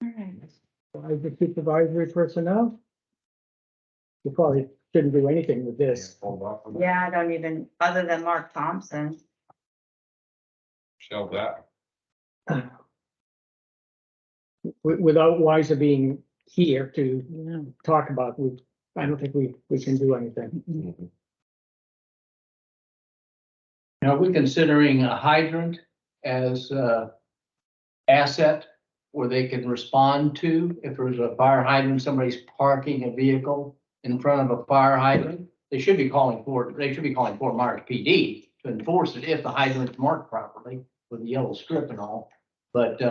As the supervisory personnel, you probably shouldn't do anything with this. Hold off on that. Yeah, I don't even, other than Mark Thompson. Shelve that. Without Weiser being here to Yeah. talk about, I don't think we can do anything. Mhm. now are we considering a hydrant as a asset where they can respond to if there's a fire hydrant, somebody's parking a vehicle in front of a fire hydrant? They should be calling Fort Myers PD to enforce it if the hydrant's marked properly with the yellow strip and all. But,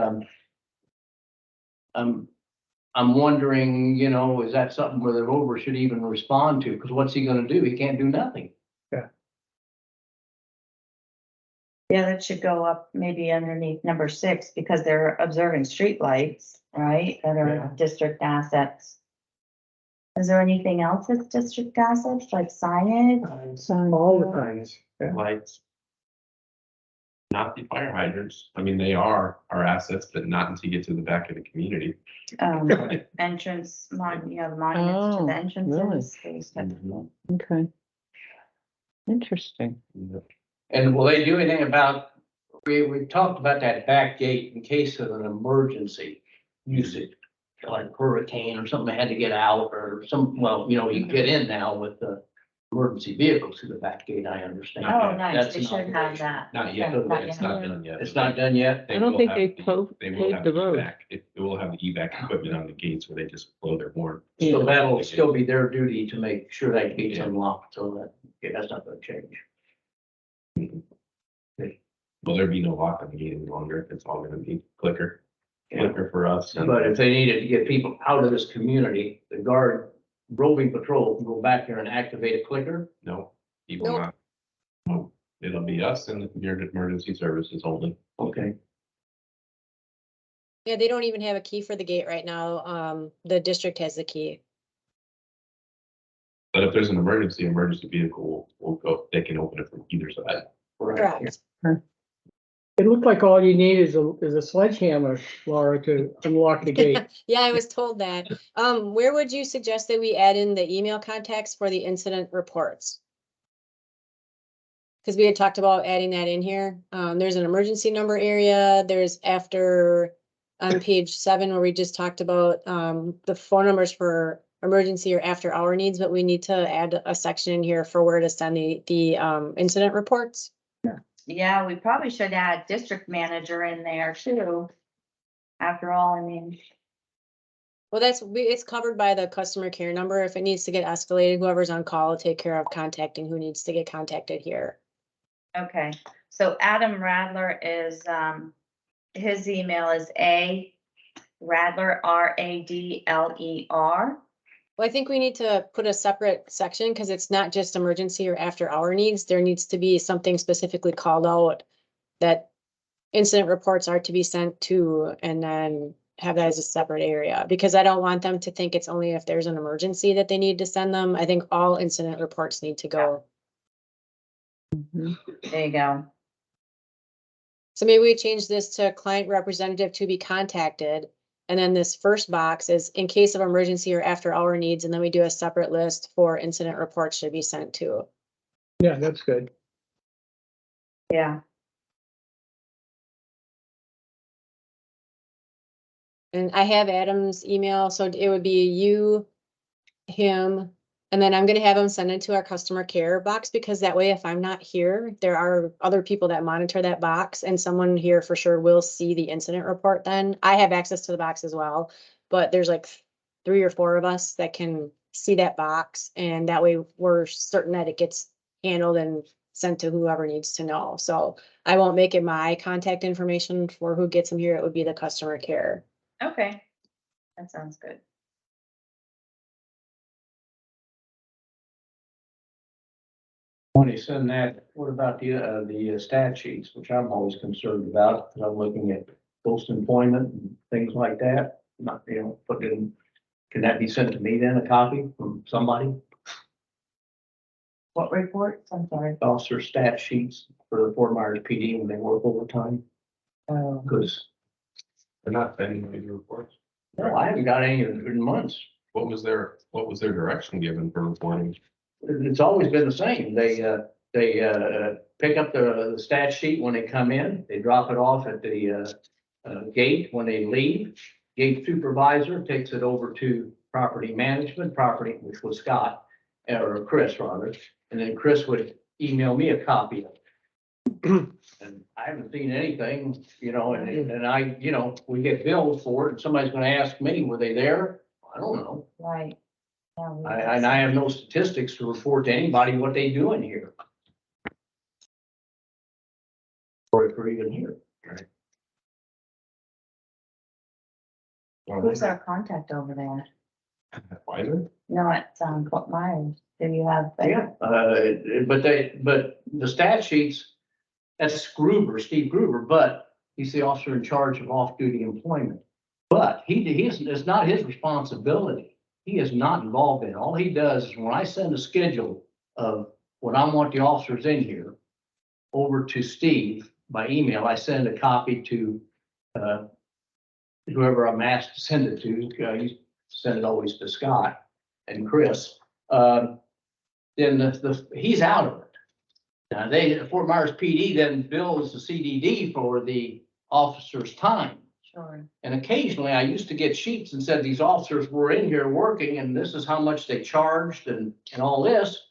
I'm wondering, is that something where the rover should even respond to? Because what's he gonna do? He can't do nothing. Yeah, that should go up maybe underneath number 6 because they're observing streetlights, right? That Yeah. are district assets. Is there anything else that's district assets, like signage? All the times. Yeah. Lights. Not the fire hydrants. I mean, they are our assets, but not until you get to the back of the community. Entrance, the monuments to Oh, the entrances. those type of things. Okay. Interesting. And will they do anything about, we talked about that back gate in case of an emergency usage, like hurricane or something, they had to get out or you can get in now with the emergency vehicles through the back gate, I understand. Oh, nice, That's they not should have that. Not yet, Okay, not it's yet. not done yet. It's not done yet? I don't will think have they the- They will paved have the the road. evac, it will have the evac equipment on the gates where they just blow their horn. So that'll still be their duty to make sure that gate's Yeah. unlocked, so that, okay, that's not gonna change. Will there be no lock on the gate any longer? It's all gonna be clicker for us. But if they needed to get people out of this community, the guard roving patrol can go back there and activate a clicker. No, he will Nope. not. No, it'll be us and the emergency services only. Okay. Yeah, they don't even have a key for the gate right now. The district has the key. But if there's an emergency vehicle will go, they can open it from either side. Correct. It looked like all you need is a sledgehammer, Laura, to unlock the gate. Yeah, I was told that. Where would you suggest that we add in the email contacts for the incident reports? Because we had talked about adding that in here. There's an emergency number area. There's on page 7 where we just talked about the phone numbers for emergency or after hour needs, but we need to add a section in here for where to send the incident reports. Yeah, we probably should add district manager in there too. After all, I mean, Well, it's covered by the customer care number. If it needs to get escalated, whoever's on call will take care of contacting who needs to get contacted here. okay, so Adam Radler is, his email is A Radler, RADLER. Well, I think we need to put a separate section because it's not just emergency or after hour needs. There needs to be something specifically called out that incident reports are to be sent to, and then have that as a separate area, because I don't want them to think it's only if there's an emergency that they need to send them. I think all incident reports need to go. There you go. So maybe we change this to client representative to be contacted. And then this first box is in case of emergency or after hour needs, and then we do a separate list for incident reports should be sent to. Yeah, that's good. Yeah, And I have Adam's email, so it would be you, him, and then I'm gonna have him send it to our customer care box, because that way if I'm not here, there are other people that monitor that box, and someone here for sure will see the incident report then. I have access to the box as well, but there's like 3 or 4 of us that can see that box, and that way we're certain that it gets handled and sent to whoever needs to know. So I won't make it my contact information for who gets them here. It would be the customer care. okay, that sounds good. When you send that, what about the stat sheets, which I'm always concerned about, because I'm looking at post-employment and things like that. Not, put in, can that be sent to me then, a copy from somebody? What reports? I'm sorry. Officer stat sheets for the Fort Myers PD when they work overtime, because, They're not sending me the reports. no, I haven't got any in months. What was their direction given for reporting? It's always been the same. They pick up the stat sheet when they come in, they drop it off at the gate when they leave. Gate supervisor takes it over to property management, which was Scott, or Chris rather, and then Chris would email me a copy of it. And I haven't seen anything, and I, we get billed for it, and somebody's gonna ask me, were they there? I don't know. Right. Yeah, we- And I have no statistics to report to anybody what they do in here. Or if we're even here. Who's our contact over there? Weiser? No, it's, Fort Myers. Do you have? Yeah, but the stat sheets, that's Gruber, Steve Gruber, but he's the officer in charge of off-duty employment. But it's not his responsibility. He is not involved in it. All he does is when I send a schedule of when I want the officers in here over to Steve by email, I send a copy to whoever I'm asked to send it to. You send it always to Scott and Chris. Then he's out of it. Now Fort Myers PD then bills the CDD for the officer's time. Sure. And occasionally I used to get sheets and said these officers were in here working and this is how much they charged and all this.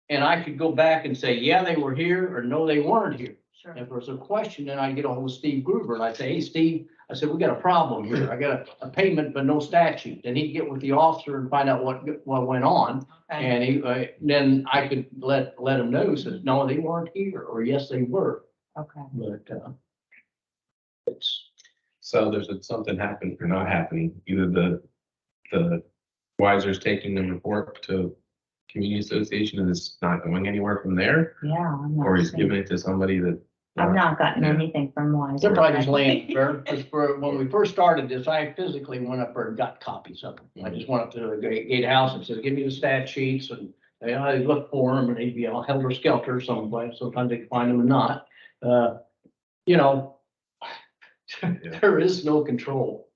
and I could go back and say, yeah, they were here, or no, they weren't here. Sure. If there's a question, then I get a hold of Steve Gruber and I say, hey, Steve, I said, we got a problem here. I got a payment, but no statute. Then he'd get with the officer and find out what went on. Okay. And then I could let him know, says, no, they weren't here, or yes, they were. Okay. But, it's, So there's something happened or not happening, either the Wiser's taking the report to community association and it's not going anywhere from there, Yeah. I'm or not he's seeing- giving it to somebody that. I've not gotten Yeah. anything from Wise. they're probably just laying there, because when we first started this, I physically went up there and got copies of them. I just went up to the gatehouse and said, give me the stat sheets, and I looked for them, and they'd be all helter skelter someplace, sometimes they could find them and not. You know, there is no control.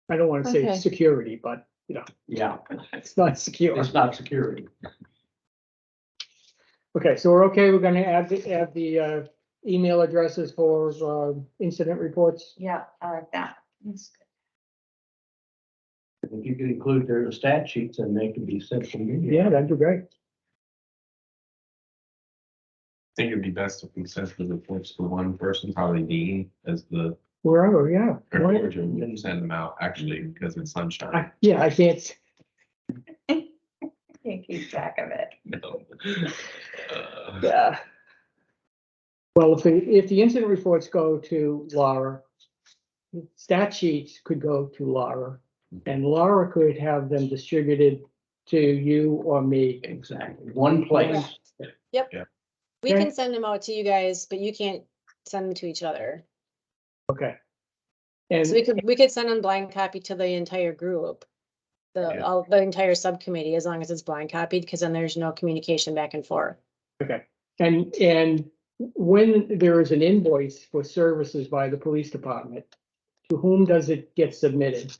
I don't want to say Okay. security, but, you know, Yeah, it's not secure. it's not security. Okay, so we're okay, we're gonna add the email addresses for incident reports. Yeah, I like that. That's good. If you could include their stat sheets, and they could be sent to me. Yeah, that'd be great. I think it'd be best if we sent the reports to one person, probably Dean, as the, Wherever, yeah. or we can send them out actually, because it's sunshine. Yeah, I can't, Can't keep track of it. No. yeah. Well, if the incident reports go to Laura, stat sheets could go to Laura, and Laura could have them distributed to you or me. Exactly, one place. We Okay. can send them out to you guys, but you can't send them to each other. Okay. And So we could send them blind copy to the entire group. Yeah. The entire subcommittee, as long as it's blind copied, because then there's no communication back and forth. okay, and when there is an invoice for services by the police department, to whom does it get submitted?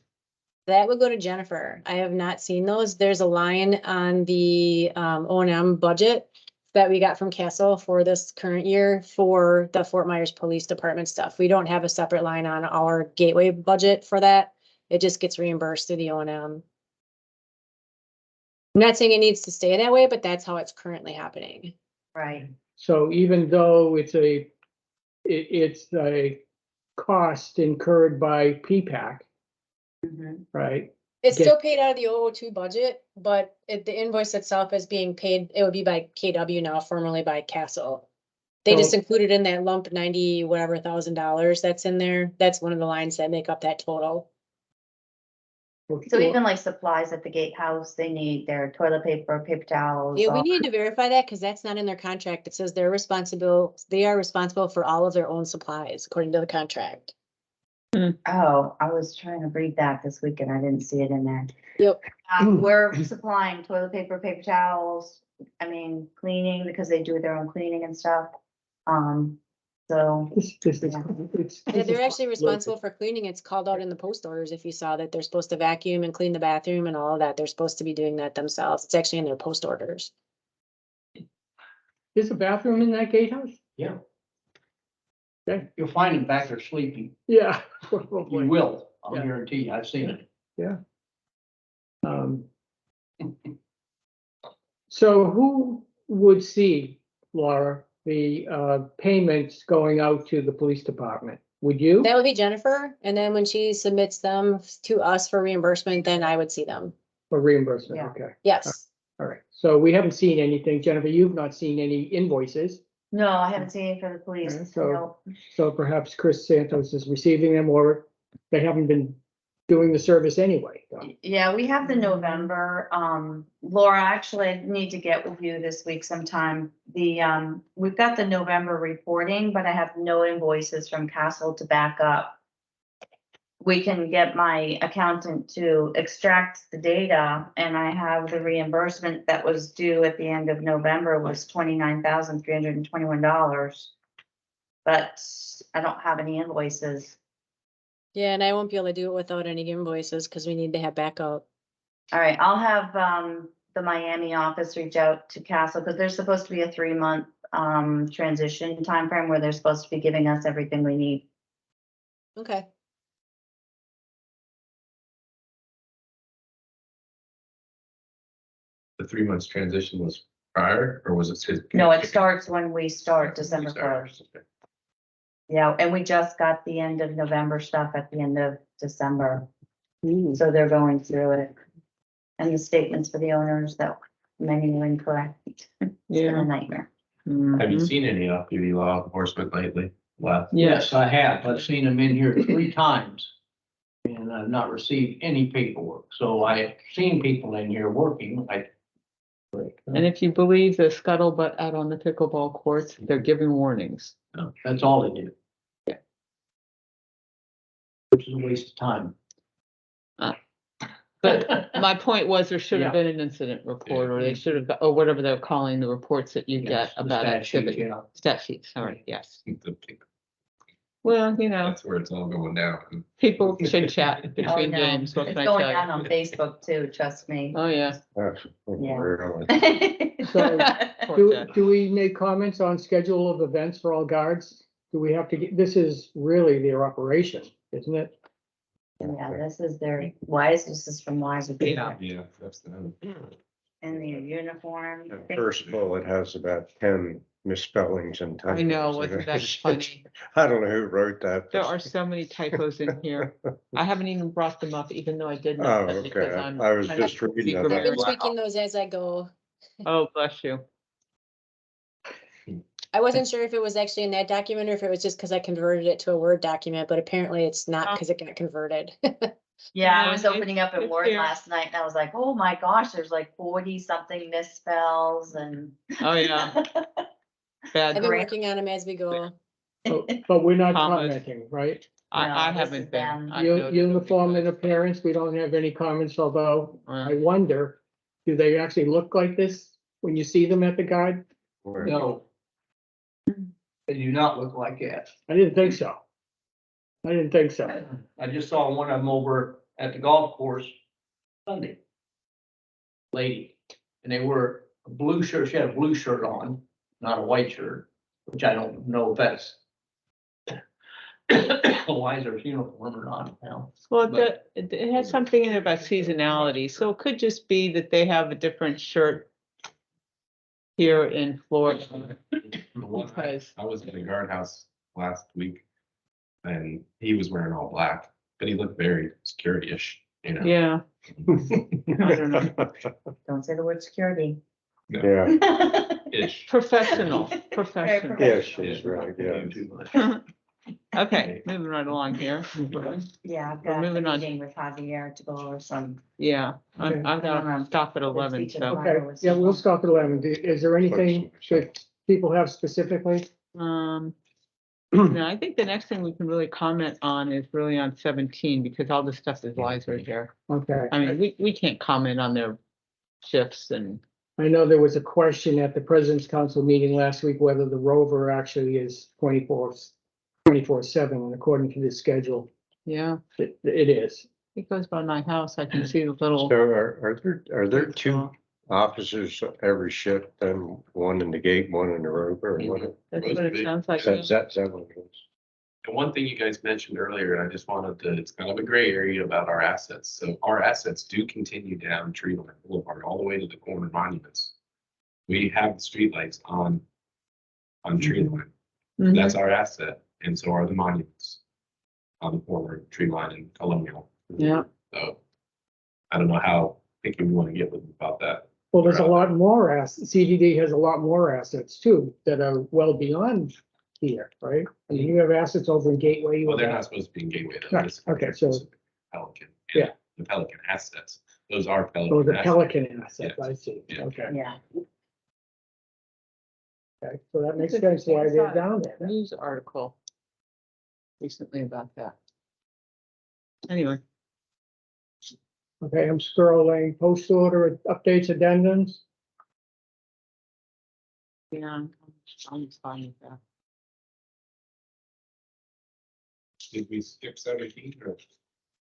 That would go to Jennifer. I have not seen those. There's a line on the O&M budget that we got from Castle for this current year for the Fort Myers Police Department stuff. We don't have a separate line on our gateway budget for that. It just gets reimbursed through the O&M. I'm not saying it needs to stay that way, but that's how it's currently happening. Right. So even though it's a cost incurred by P-PAC, Mhm. right? It's Get- still paid out of the 002 budget, but the invoice itself is being paid, it would be by KW now, formerly by Castle. They just So- included in that lump 90 whatever $1,000 that's in there. That's one of the lines that make up that total. So even like supplies at the gatehouse, they need their toilet paper, paper towels. Yeah, we all- need to verify that because that's not in their contract. It says they are responsible for all of their own supplies according to the contract. Oh, I was trying to read that this weekend. I didn't see it in there. Yep. We're supplying toilet paper, paper towels, I mean, cleaning, because they do their own cleaning and stuff. So, This is, Yeah. it's. Yeah, they're actually responsible for cleaning. It's called out in the post orders. If you saw that they're supposed to vacuum and clean the bathroom and all of that, they're supposed to be doing that themselves. It's actually in their post orders. There's a bathroom in that gatehouse? Yeah. Okay. You'll find them back there sleeping. Yeah. You probably. will, I'll Yeah. guarantee you, I've seen it. Um, So who would see, Laura, the payments going out to the police department? Would you? That would be Jennifer. And then when she submits them to us for reimbursement, then I would see them. For reimbursement, Yeah. okay, Yes. all right. So we haven't seen anything. Jennifer, you've not seen any invoices, no, I haven't seen it for the police. Okay, so- No. so perhaps Chris Santos is receiving them, or they haven't been doing the service anyway. so. Yeah, we have the November, Laura, actually, I need to get with you this week sometime. We've got the November reporting, but I have no invoices from Castle to back up. We can get my accountant to extract the data, and I have the reimbursement that was due at the end of November was $29,321. But I don't have any invoices. Yeah, and I won't be able to do it without any invoices because we need to have backup. All right, I'll have the Miami office reach out to Castle, because there's supposed to be a 3-month transition timeframe where they're supposed to be giving us everything we need. Okay. the 3 months transition was prior, or was it? No, it starts when we start December first. Yeah, and we just got the end of November stuff at the end of December. So they're going through it. And the statements for the owners that many were incorrect. It's been Yeah. a nightmare. Have you Mhm. seen any off-duty law enforcement lately? Wow. Yes, I have. I've seen them in here 3 times. And I've not received any paperwork. So I've seen people in here working, And if you believe the scuttlebutt out on the pickleball courts, they're giving warnings. that's all they do. Which is a waste of time. But my point was there should have Yeah. been an incident report, or they should have, or whatever they're calling the reports that you Yes, get the about statute, activity. yeah. Stat sheet, sorry, yes. The- Well, you know, That's where it's all going down. people chit chat Oh, between no. games, what It's can I going tell down on you? Facebook too, trust me. Oh, yeah. Really. So, Poor do, Jack. do we make comments on schedule of events for all guards? Do we have to get, this is really their operation, isn't it? Yeah, this is their wise, this is from wise. Yeah. Yeah, that's the. And the uniform. The first bullet has about 10 misspellings and typos. I know, in wasn't it. that funny? I don't know who wrote that. There are so many typos in here. I haven't even brought them up, even though I did know Oh, that because okay. I'm. I was kind of just reading deep that. I've been grammar. tweaking those as I go. Oh, bless you. I wasn't sure if it was actually in that document or if it was just because I converted it to a Word document, but apparently it's not because it got converted. Yeah, I Yeah, was opening up at it's Word here. last night and I was like, oh my gosh, there's like 40 something misspells and. Oh, yeah. I've Bad. been Great. working on them as we go. But we're not Commas. commenting, right? I No, this haven't is been. them. I noted them Uniform and because- appearance, we don't have any comments, although I Right. wonder, do they actually look like this when you see them at the guard? No. They do not look like that. I didn't think so. I didn't think so. I just saw one of them over at the golf course Sunday. Lady, and they were a blue shirt, she had a blue shirt on, not a white shirt, which I don't know if that's Weiser's uniform or not now. Well, But- it has something in it about seasonality, so it could just be that they have a different shirt here in Florida. The one Because- I was in the guardhouse last week and he was wearing all black, but he looked very security-ish, you know? Yeah, I don't know. Don't say the word security. Yeah, Ish. Professional, Very professional. yeah, she's right, yeah. Too much. Okay, moving right along here. Yeah, I've We're got a moving on. meeting with Javier to go over some. Yeah, Okay. I'm gonna stop at 11, so, Okay, yeah, we'll stop at 11. Is there anything that people have specifically? no, I think the next thing we can really comment on is really on 17, because all this stuff is Weiser here. Okay. I mean, we can't comment on their shifts and, I know there was a question at the President's Council meeting last week, whether the rover actually is 24/7, and according to the schedule, yeah, it is. it goes by my house, I can see the So little. are there two officers every shift, then one in the gate, one in the rover, or what? That's what it sounds like. Is that what it is? And one thing you guys mentioned earlier, I just wanted to, it's kind of a gray area about our assets. So our assets do continue down Tree Line Boulevard all the way to the corner monuments. We have the streetlights on Tree Line. Mhm. That's our asset, and so are the monuments on the former Tree Line and Colonial. Yeah. So I don't know how picky we want to get with them about that. Well, there's a lot more assets. CDD has a lot more assets too that are well beyond here, right? I mean, you have assets over in Gateway. you Well, they're have- not supposed to be in Gateway though. Right, This is okay, so- Pelican. Yeah. The Pelican assets. Those are Oh, Pelican the assets. Pelican assets, Yes. I see. Yeah. Okay, Yeah, okay, so that makes sense why they're down there. News article recently about that. Anyway, Okay, I'm scrolling, post order updates, addendums. yeah, I'm fine with that. Did we skip 17 or?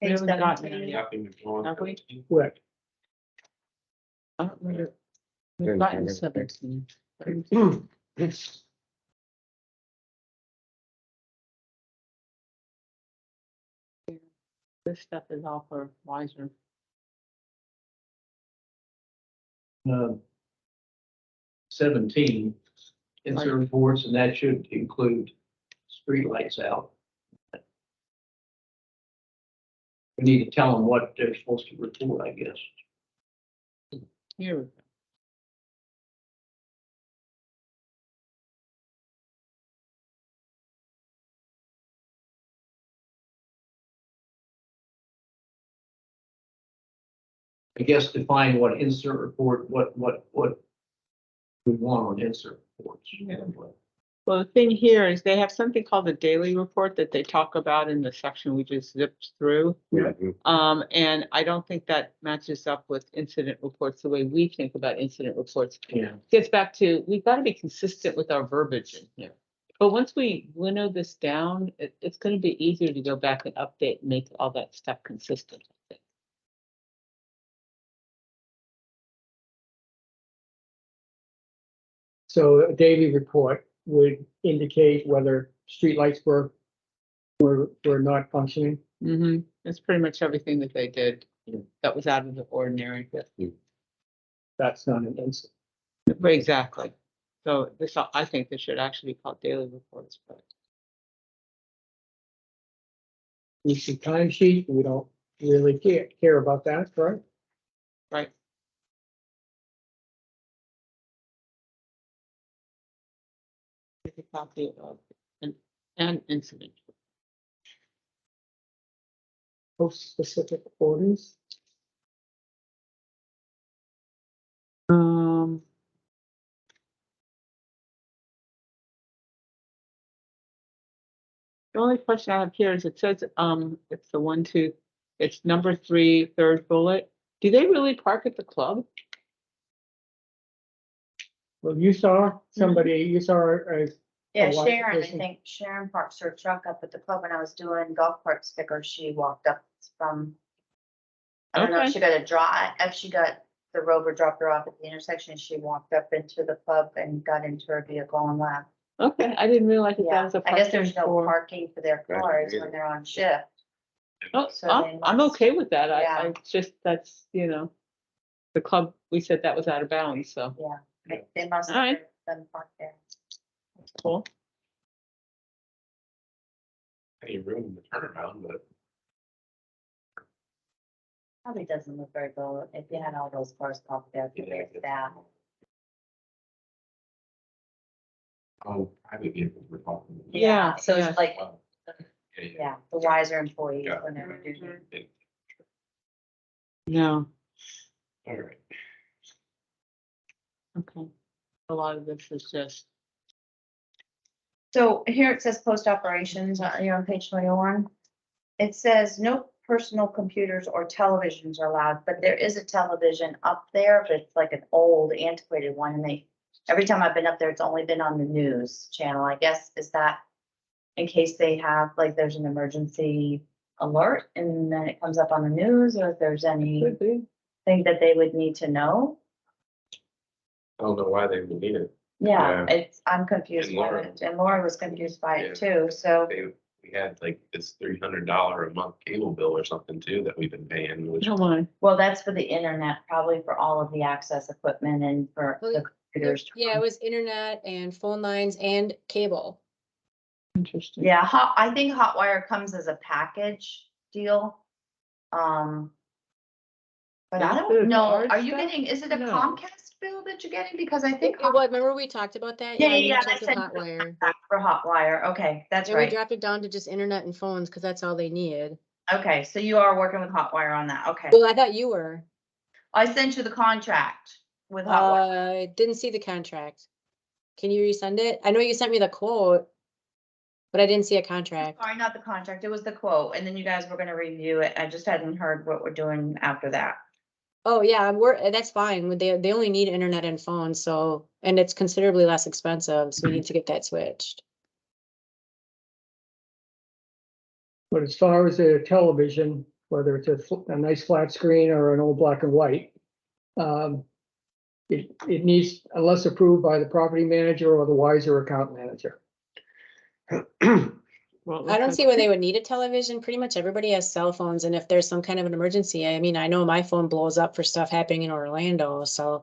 We page haven't gotten there 17. yet. Nothing to go on Have we? 17? What? I don't remember. We've Didn't gotten have it. 17. This stuff is all for Wiser. 17 insert reports, and that should include streetlights out. We need to tell them what they're supposed to report, I guess. Here we go. I guess define what insert report, what we want on insert reports. Well, the thing here is they have something called the daily report that they talk about in the section we just zipped through. Mhm. And I don't think that matches up with incident reports, the way we think about incident reports. Yeah. Gets back to, we've got to be consistent with our verbiage in here. But once we winnow this down, it's gonna be easier to go back and update and make all that stuff consistent, I think. So a daily report would indicate whether streetlights were not functioning. Mm-hmm. That's pretty much everything that they did that was out of the ordinary. That's not an incident. Right, exactly. So this, I think this should actually be called daily reports, but. We see time sheet, we don't really care about that, right? Right. Take a copy of an incident. Post specific orders. The only question I have here is it says, it's the 1, 2, it's number 3, third bullet. Do they really park at the club? Well, you saw somebody, you saw a Yeah, Oh, Sharon, I person. think Sharon parks her truck up at the club when I was doing golf cart stickers. She walked up from. I don't know Okay. if she got a draw, if she got the rover dropped her off at the intersection, she walked up into the club and got into her vehicle and left. Okay, I didn't realize that that Yeah, was a I guess parking there's no for. parking for their Right, cars either. when they're on shift. Oh, so they I'm must- okay with that. I Yeah. just, that's, the club, we said that was out of bounds, so. They must All right. have been parked there. That's cool. Any room in the turnaround, but Probably doesn't look very good if you had all those cars parked there for their staff. oh, private vehicles we're talking. about. Yeah, So yeah. it's like, Wow. Yeah, yeah, the wiser employees Yeah. when they're doing. yeah. No, All right. okay. A lot of this is just, So here it says post operations, you're on page 21. It says no personal computers or televisions are allowed, but there is a television up there, but it's like an old antiquated one. And every time I've been up there, it's only been on the news channel. I guess, is that in case they have, like, there's an emergency alert and then it comes up on the news, or if there's anything that they would need to know? I don't know why they would need it. Yeah, I'm confused And by Laura- it, and Laura was confused by it Yeah. too, so. We had like this $300 a month cable bill or something too that we've been paying, which come on. Well, that's for the internet, probably for all of the access equipment and for Well, the computers. Yeah, it was internet and phone lines and cable. Interesting. Yeah, I think Hotwire comes as a package deal. But I That's don't the know, hard are you stuff? getting, is it a No. Comcast bill that you're getting? Because I think. It was, remember we talked about that? Yeah, you yeah, checked I with said Hotwire. for Hotwire, okay, that's And we right. dropped it down to just internet and phones because that's all they needed. Okay, so you are working with Hotwire on that, okay. Well, I thought you were. I sent you the contract with Hotwire. I didn't see the contract. Can you resend it? I know you sent me the quote, but I didn't see a contract. Sorry, not the contract, it was the quote, and then you guys were gonna review it, I just hadn't heard what we're doing after that. Oh, yeah, that's fine. They only need internet and phone, so, and it's considerably less expensive, so we need to get that switched. But as far as a television, whether it's a nice flat screen or an old black and white, it needs, unless approved by the property manager or the wiser account manager. Well, I don't see why they would need a television. Pretty much everybody has cell phones, and if there's some kind of an emergency, I mean, I know my phone blows up for stuff happening in Orlando, so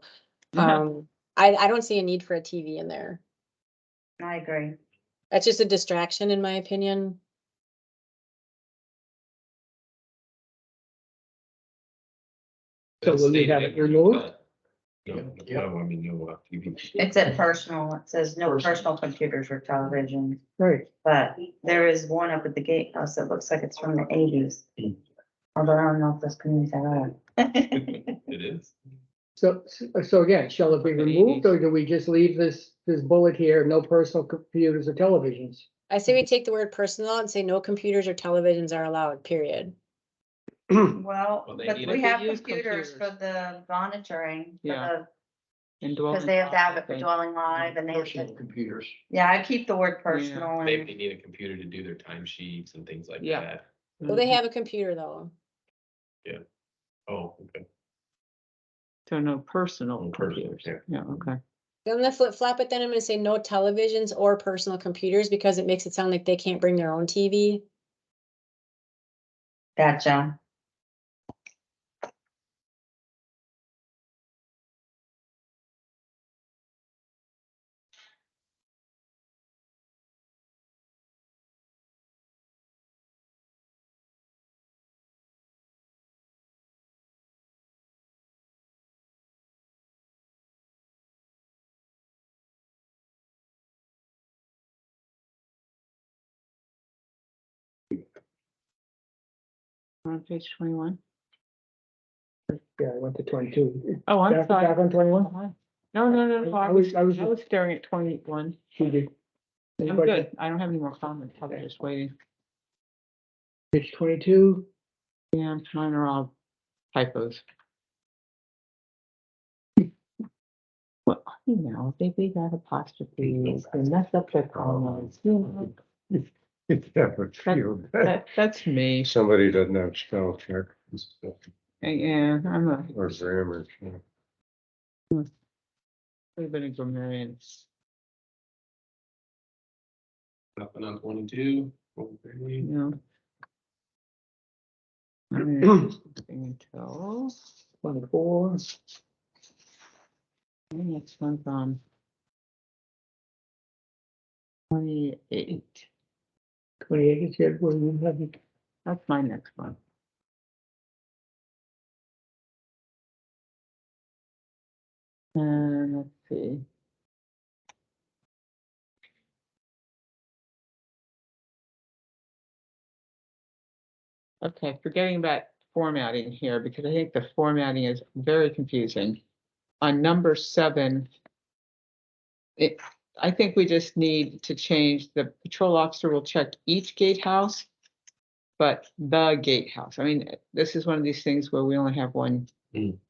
I don't see a need for a TV in there. I agree. That's just a distraction, in my opinion. So will you have it removed? No, I mean, no, TV. It's at personal, it says no personal computers or television, Right. but there is one up at the gatehouse that looks like it's from the eighties. Although I don't know if this means at all. It is. So again, shall it be removed or do we just leave this bullet here, no personal computers or televisions? I say we take the word personal and say no computers or televisions are allowed, period. Well, Well, they but need we it. have They use computers for computers. the monitoring, Yeah. And because they have to have it for okay. dwelling live and they have Personal to, computers. yeah, I keep the word personal They and need a computer to do their timesheets and things like Yeah. that. Well, they have a computer though. Oh, okay. So no personal No personal, computers. Yeah, okay. I'm gonna flip flop it, then I'm gonna say no televisions or personal computers because it makes it sound like they can't bring their own TV. gotcha. On page 21. Yeah, I went to 22. Oh, I'm Back sorry. on 21? No, no, I was- I was staring at 21. She did. I'm good. I don't have any more comments. I was just waiting. Page 22. Yeah, mine are all typos. Well, you know, they leave out apostrophes and mess up their commas, you know. Yeah, but feel bad. That's me. Somebody doesn't have spell check Yeah, I'm a or grammar. check. little bit of grammarian. Nothing on 22. 23. You know. I'm until 24. the next one's on 28. 28 is here. Where you have it. That's my next one. Let's see. Okay, forgetting about formatting here, because I think the formatting is very confusing. On number 7, I think we just need to change the patrol officer will check each gatehouse, but the gatehouse. I mean, this is one of these things where we only have one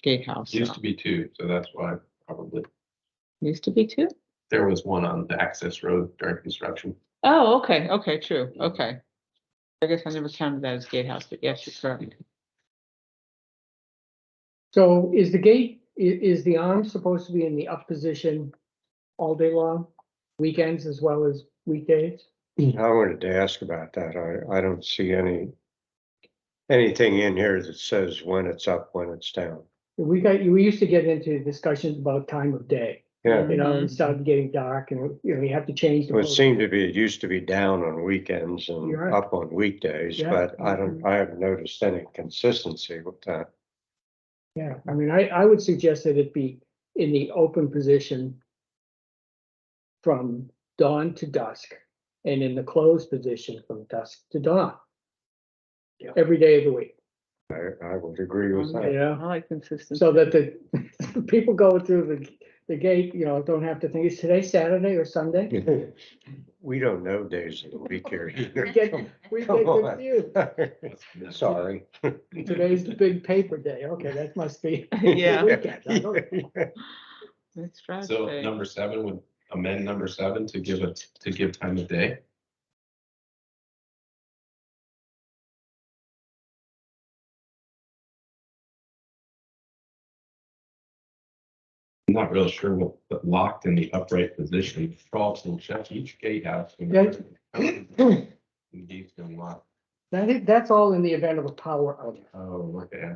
gatehouse. Used so. to be 2, so that's why probably Used to be 2? there was one on the access road during construction. Oh, okay, okay, true, okay. I guess I never counted that as gatehouse, but yes, you're correct. So is the gate, is the arm supposed to be in the up position all day long? Weekends as well as weekdays? I wanted to ask about that. I don't see anything in here that says when it's up, when it's down. We used to get into discussions about time of day, Yeah, you know, it started getting dark and, you know, you have to change. it would seem to be, it used to be down on weekends and You're right. up on weekdays, Yeah. but I haven't noticed any consistency with that. Yeah, I mean, I would suggest that it be in the open position from dawn to dusk and in the closed position from dusk to dawn. Yeah. Every day of the week, I would agree with I that. yeah, like consistency. so that the people go through the gate, you know, don't have to think, is today Saturday or Sunday? We don't know days of the week here either. We get Come on. confused. Sorry. Today's the big paper day, okay, that must be. Yeah. Weekend, I don't know. That's right. So number 7 would amend number 7 to give time of day. I'm not real sure what, but locked in the upright position, patrols will check each gatehouse. That- The gate's been locked. That's all in the event of a power outage. Oh, okay.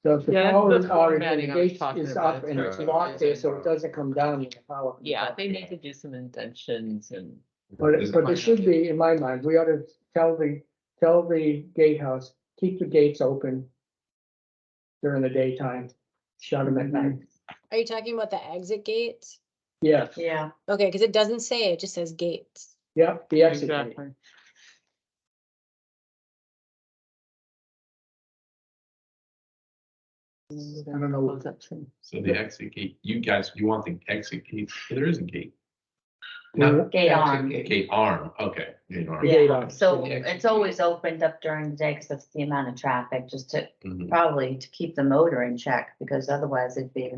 So if the Yeah, that's power the is out, the formatting I was gate talking is about. up and it's locked there, so it doesn't come down in the power. Yeah, they need to do some indentions and. But there should be, in my mind, we ought to tell the gatehouse, keep the gates open during the daytime, shut them at night. Are you talking about the exit gates? Yes, Yeah, Okay, because it doesn't say, it just says gates. yep, the exit gate. Exactly. I don't know. So the exit gate, you want the exit gate, there is a gate. Not gate arm. gate arm, okay. Gate arm. The gate Yeah, arm. so Yeah. it's always opened up during the day because that's the amount of traffic, just to, Mhm. probably to keep the motor in check, because otherwise it'd be.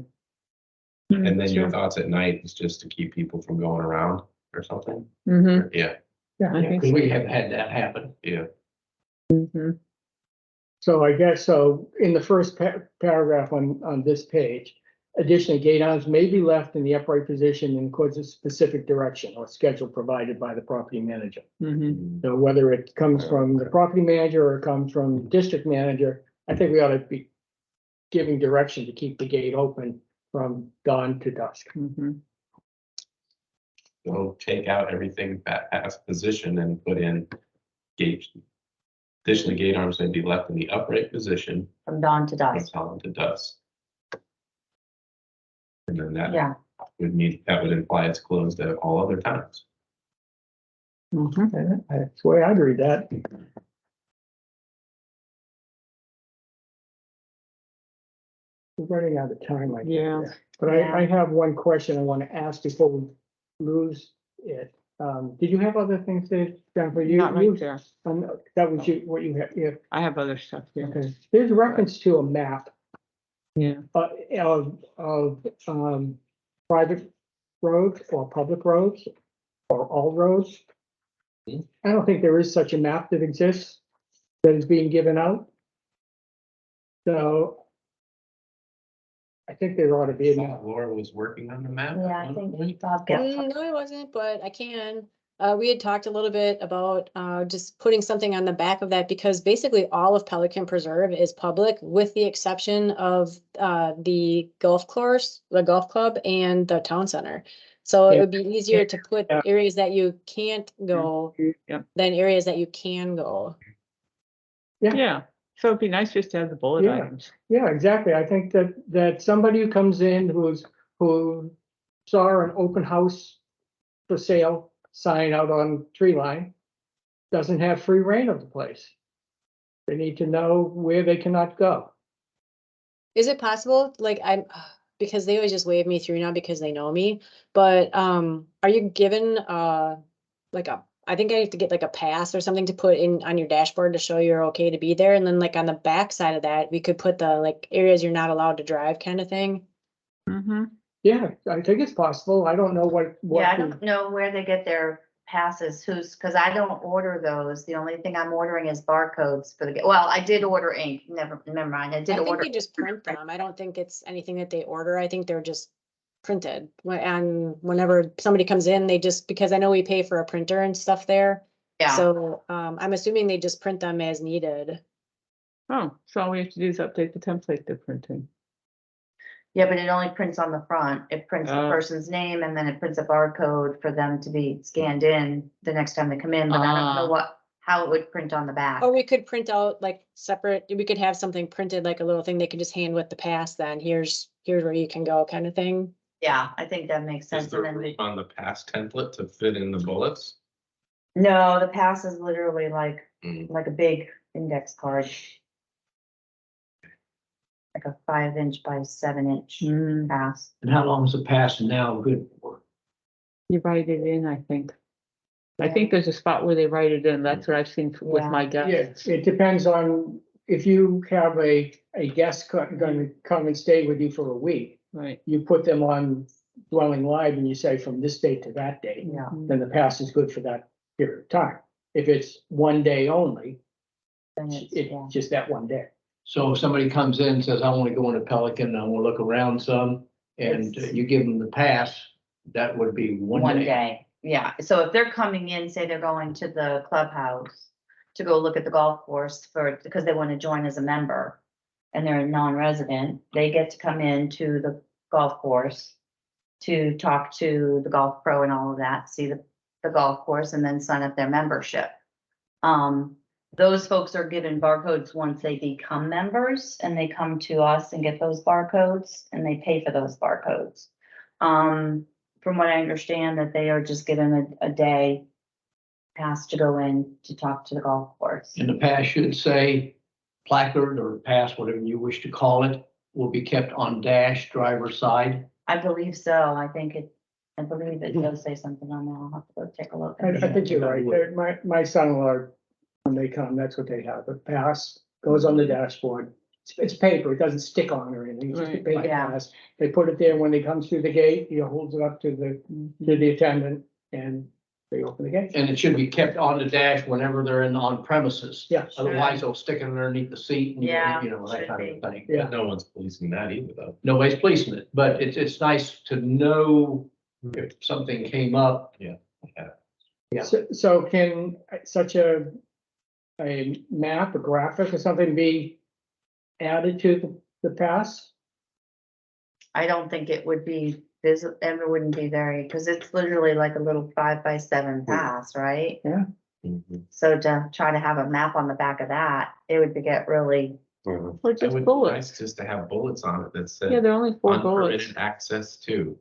And then your thoughts at night is just to keep people from going around or something? Mm-hmm. Yeah, I think Because we have had that happen. yeah. Mm-hmm. So I guess, so in the first paragraph on this page, additionally, gate arms may be left in the upright position in accordance with specific direction or schedule provided by the property manager. Mm-hmm. So whether it comes from the property manager or it comes from the district manager, I think we ought to be giving direction to keep the gate open from dawn to dusk. Mm-hmm. So take out everything that has position and put in gate. Additionally, gate arms may be left in the upright position From dawn to from dusk, dawn to dusk. And then that yeah. would mean, that would imply it's closed at all other times. Mm-hmm. That's the way I'd read that. We're running out of time, I think. Yeah. But Yeah. I have one question I want to ask before we lose it. Did you have other things that, Jennifer, Not right there. that was you, what you had, yeah, I have other stuff here. okay. There's reference to a map Yeah. of private roads or public roads or all roads. I don't think there is such a map that exists that is being given out. So I think there ought to be a map. Laura was working on the map. at Yeah, I one think point. Bob got. No, I wasn't, but I can. We had talked a little bit about just putting something on the back of that because basically all of Pelican Preserve is public with the exception of the golf course, the golf club and the town center. So it Yeah. would be easier to put Yeah. areas that you can't go Yeah. than areas that you can go. Yeah. So it'd be nice just to have the bullet Yeah. items. Yeah, exactly. I think that somebody who comes in who saw an open house for sale sign out on tree line doesn't have free reign of the place. They need to know where they cannot go. Is it possible, like because they always just wave me through now because they know me, but are you given like I think I have to get like a pass or something to put in on your dashboard to show you're okay to be there, and then like on the back side of that, we could put the like areas you're not allowed to drive kind of thing. Mm-hmm. Yeah, I think it's possible. I don't know what. Yeah, I don't know where they get their passes, because I don't order those. The only thing I'm ordering is barcodes for the, well, I did order ink, never mind, I I did think order. they just print them. I don't think it's anything that they order. I think they're just printed. And whenever somebody comes in, they just, because I know we pay for a printer and stuff there. Yeah, So I'm assuming they just print them as needed. Oh, so all we have to do is update the template they're printing. yeah, but it only prints on the front. It prints the Oh. person's name and then it prints a barcode for them to be scanned in the next time they come in, but I don't know how it would print on the back. Or we could print out like separate, we could have something printed, like a little thing they could just hand with the pass then. Here's where you can go kind of thing. Yeah, I think that makes Is sense. there And then room on the past template to fit in the bullets? no, the pass is literally like Mm. a big index card. Like a 5-inch by 7-inch Mm. pass. And how long is the pass now good for? You write it in, I think. I Yeah. think there's a spot where they write it in. That's what I've seen with Yeah. my Yeah, guests. it depends on if you have a guest going to come and stay with you for a week. Right. You put them on dwelling live and you say from this date to that date. Yeah. Then the pass is good for that period of time. If it's one day only, Then it's yeah. just that one day. So if somebody comes in and says, I want to go into Pelican, I want to look around some, and It's- you give them the pass, that would be one day. Yeah, so if they're coming in, say they're going to the clubhouse to go look at the golf course because they want to join as a member, and they're a non-resident, they get to come in to the golf course to talk to the golf pro and all of that, see the golf course, and then sign up their membership. Those folks are given barcodes once they become members, and they come to us and get those barcodes, and they pay for those barcodes. From what I understand, that they are just given a day pass to go in to talk to the golf course. In the past, should say placard or pass, whatever you wish to call it, will be kept on dash driver's side. I believe so. I believe it does say something on that. I'll have to go take a look. I think you're right. My son-in-law, when they come, that's what they have. A pass goes on the dashboard. It's paper. It doesn't stick on or anything. It's just a Right. paper Yeah. pass. They put it there when they come through the gate. He holds it up to the attendant and they open the gate. And it should be kept on the dash whenever they're on premises. Yeah. Otherwise, they'll stick it underneath the seat and, Yeah, you know, that should kind be. of thing. Yeah. But no one's policing that either, though. Nobody's policing it, but it's nice to know if something came up. Yeah. So can such a map, a graphic or something be added to the pass? I don't think it would be visible, and it wouldn't be very, because it's literally like a little 5x7 pass, right? Mhm. So to try to have a map on the back of that, it would get really, Mhm. Or It just would be bullets. nice just to have bullets on it that Yeah, said there are only 4 bullets. unpermitted access to,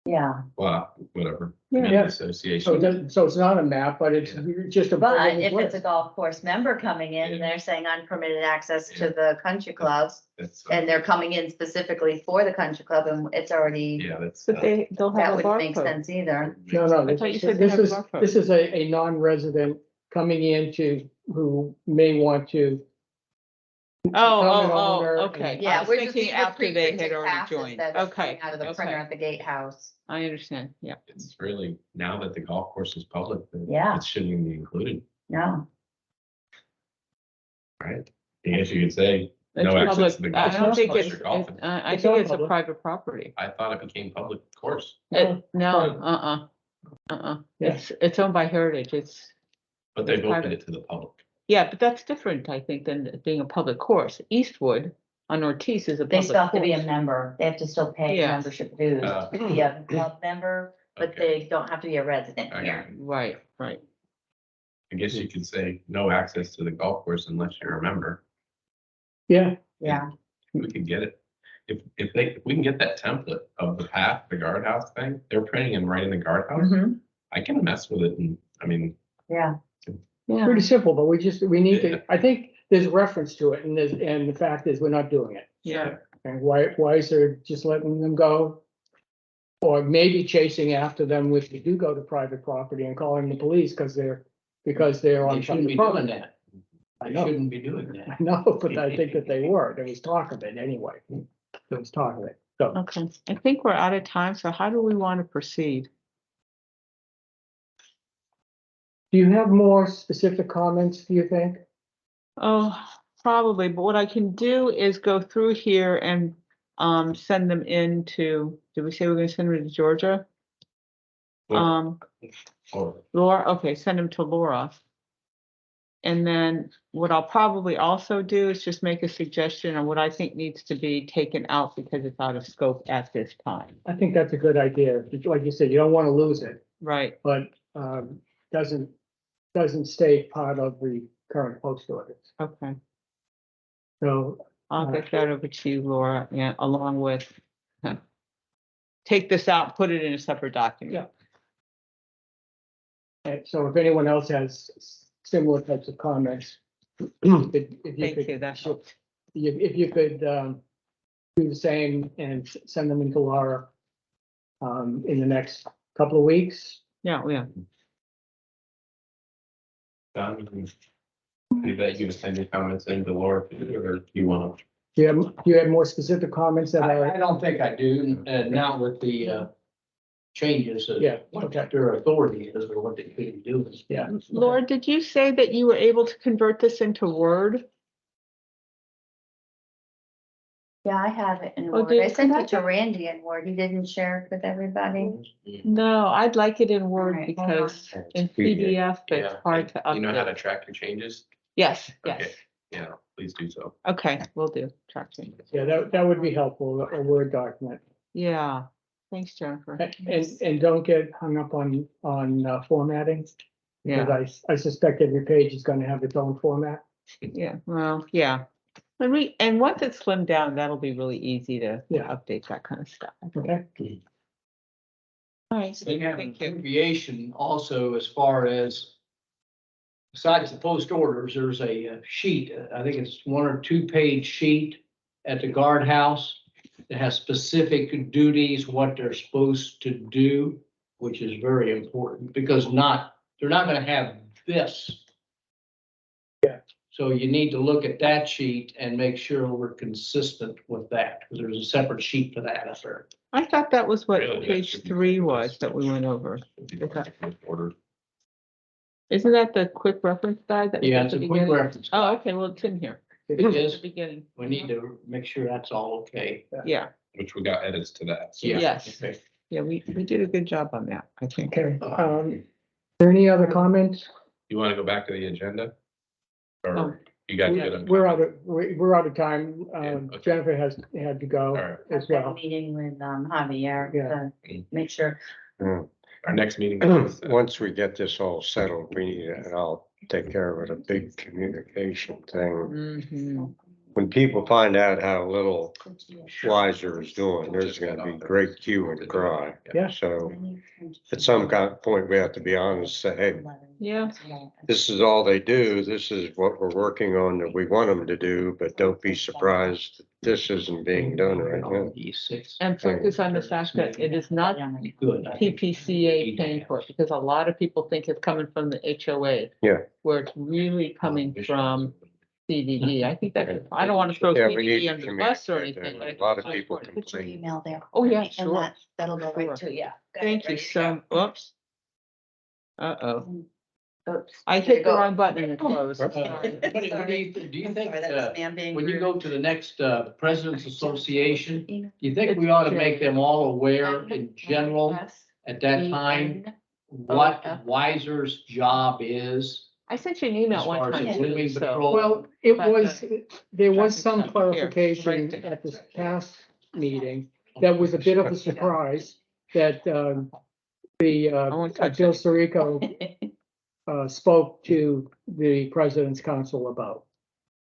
yeah. well, whatever. Yeah. community Yeah. Association. So it's not a map, but it's just a. But if it's a golf course member coming in, and they're saying unpermitted access to the country club, That's, and they're coming in specifically for the country club, and it's already, yeah, that's. But they'll that have a wouldn't make barcode. sense either. No, no, I thought you said they this have is, barcode. this is a non-resident coming in who may want to. Oh, Common oh, owner oh, and- okay. I Yeah, was we're just thinking these were after they had pre-printed already passes joined. that are Okay, coming out of the printer okay. at the gatehouse. I understand, yeah. It's really, now that the golf course is public, then Yeah. it shouldn't even be included, No, right? I guess you could say, It's no access public. to the I golf don't course think unless it's, you're golfing. I It's think all it's a public. private property. I thought it became public course, No, Yeah. it's owned by Heritage, it's, but they've It's opened private. it to the public. yeah, but that's different, I think, than it being a public course. Eastwood on Ortiz is a they public still have to be a course. member. They have to still pay Yeah. membership dues to be a club member, but Okay. they don't have to be a resident I here. Right, right. guess you could say no access to the golf course unless you're a member. Yeah, Yeah, We could get it. If we can get that template of the path, the guardhouse thing, they're printing them right in the guardhouse. mhm, I can mess with it and, I mean, yeah, Yeah, pretty simple, but we need Yeah. to, I think there's reference to it and the fact is we're not doing it. yeah. And why is there just letting them go? Or maybe chasing after them if you do go to private property and calling the police because they're They on shouldn't private be doing property. that. I They know. shouldn't be doing I that. know, but I think that they were. There was talk of it anyway. There was talk of it. So, Okay, I think we're out of time, so how do we want to proceed? do you have more specific comments, do you think? Oh, probably, but what I can do is go through here and send them into, did we say we're gonna send them to Georgia? Well- or Laura, okay, send them to Laura. And then what I'll probably also do is just make a suggestion on what I think needs to be taken out because it's out of scope at this time. I think that's a good idea. Like you said, you don't want to lose it, Right, but doesn't stay part of the current post orders. okay. So, I'll get that over to you, Laura, yeah, along with, take this out, put it in a separate document. Yeah. and so if anyone else has similar types of comments. If you Thank could, you, that helped. if you could, do the same and send them into Laura. In the next couple of weeks. Yeah, yeah. Don, you bet you to send your comments in to Laura, or do you want to? Do you have more specific comments that I are, don't think I do, now with the changes of Yeah, what okay. their authority is or what they could do. yeah, Laura, did you say that you were able to convert this into Word? yeah, I have it in Oh, Word. did- I sent could I it to Randy in Word. He didn't share it with everybody. No, I'd like it in Word Alright, hold on. because in PDF, it's Yeah, hard to You know how to update. track your changes? Yes, Okay. yes. Yeah, please do so. Okay, will do. Track change. Yeah, that would be helpful, a Word document. Yeah, thanks, Jennifer. And don't get hung up on formatting. Yeah, Because I suspect every page is gonna have its own format. yeah, well, yeah. And once it's slimmed down, that'll be really easy to Yeah. update that kind of stuff. Okay. All right, They have an thank you. abbreviation also as far as besides the post orders, there's a sheet, I think it's 1 or 2 page sheet at the guardhouse that has specific duties, what they're supposed to do, which is very important because they're not gonna have this. Yeah. So you need to look at that sheet and make sure we're consistent with that, because there's a separate sheet for that up there. I thought that was what Really, that page should be 3 part of was this. that we went over. Should be part of the order. Isn't that the quick reference guide that was Yeah, at it's the a quick beginning? reference. Oh, okay, well, it's in here. It At is, the beginning. we need to make sure that's all okay. Yeah, Which we got edits to that. So Yeah. yes. Okay. Yeah, we did a good job on that, I think. Okay, is there any other comments? You want to go back to the agenda? Oh. Or you got good on We're comment? we're out of time. Yeah, okay. Jennifer had to go All right. as I've got a well. meeting with Javier Yeah. to make sure. Yeah. Our next meeting. is, Once we get this all settled, we need, and I'll take care of it, a big communication thing. Mhm. When people find out how little Wiser is doing, there's gonna be great hue and cry. Yeah. So at some kind of point, we have to be honest, say, hey, Yeah. this is all they do. This is what we're working on that we want them to do, but don't be surprised that this isn't being done right now. And focus on the fact that it is not Good. PPCA paying for it, because a lot of people think it's coming from the HOA. Yeah. Where it's really coming from CDD. I think that, I don't want to throw Yeah, we need CDD to under the bus or communicate that. anything. but I A lot think of it's people important. Put your complain. email there. Oh, yeah, And sure. that'll go Sure. right to you. Got it, Thank you ready to so, go. whoops. Uh-oh, Oops. I There you hit the go. wrong button and it closed. But do you think, Sorry, that was me, I'm being when you rude. go to the next President's Association, Email. do you think we ought to make them all aware in general at that time what Wiser's job is? I sent you an email As one far as time the too, moving so. patrol. Well, it But, was, there was some traffic stuff here, clarification right there. at this past meeting. That was a bit of a surprise that I won't touch Bill it. Sirico spoke to the President's Council about.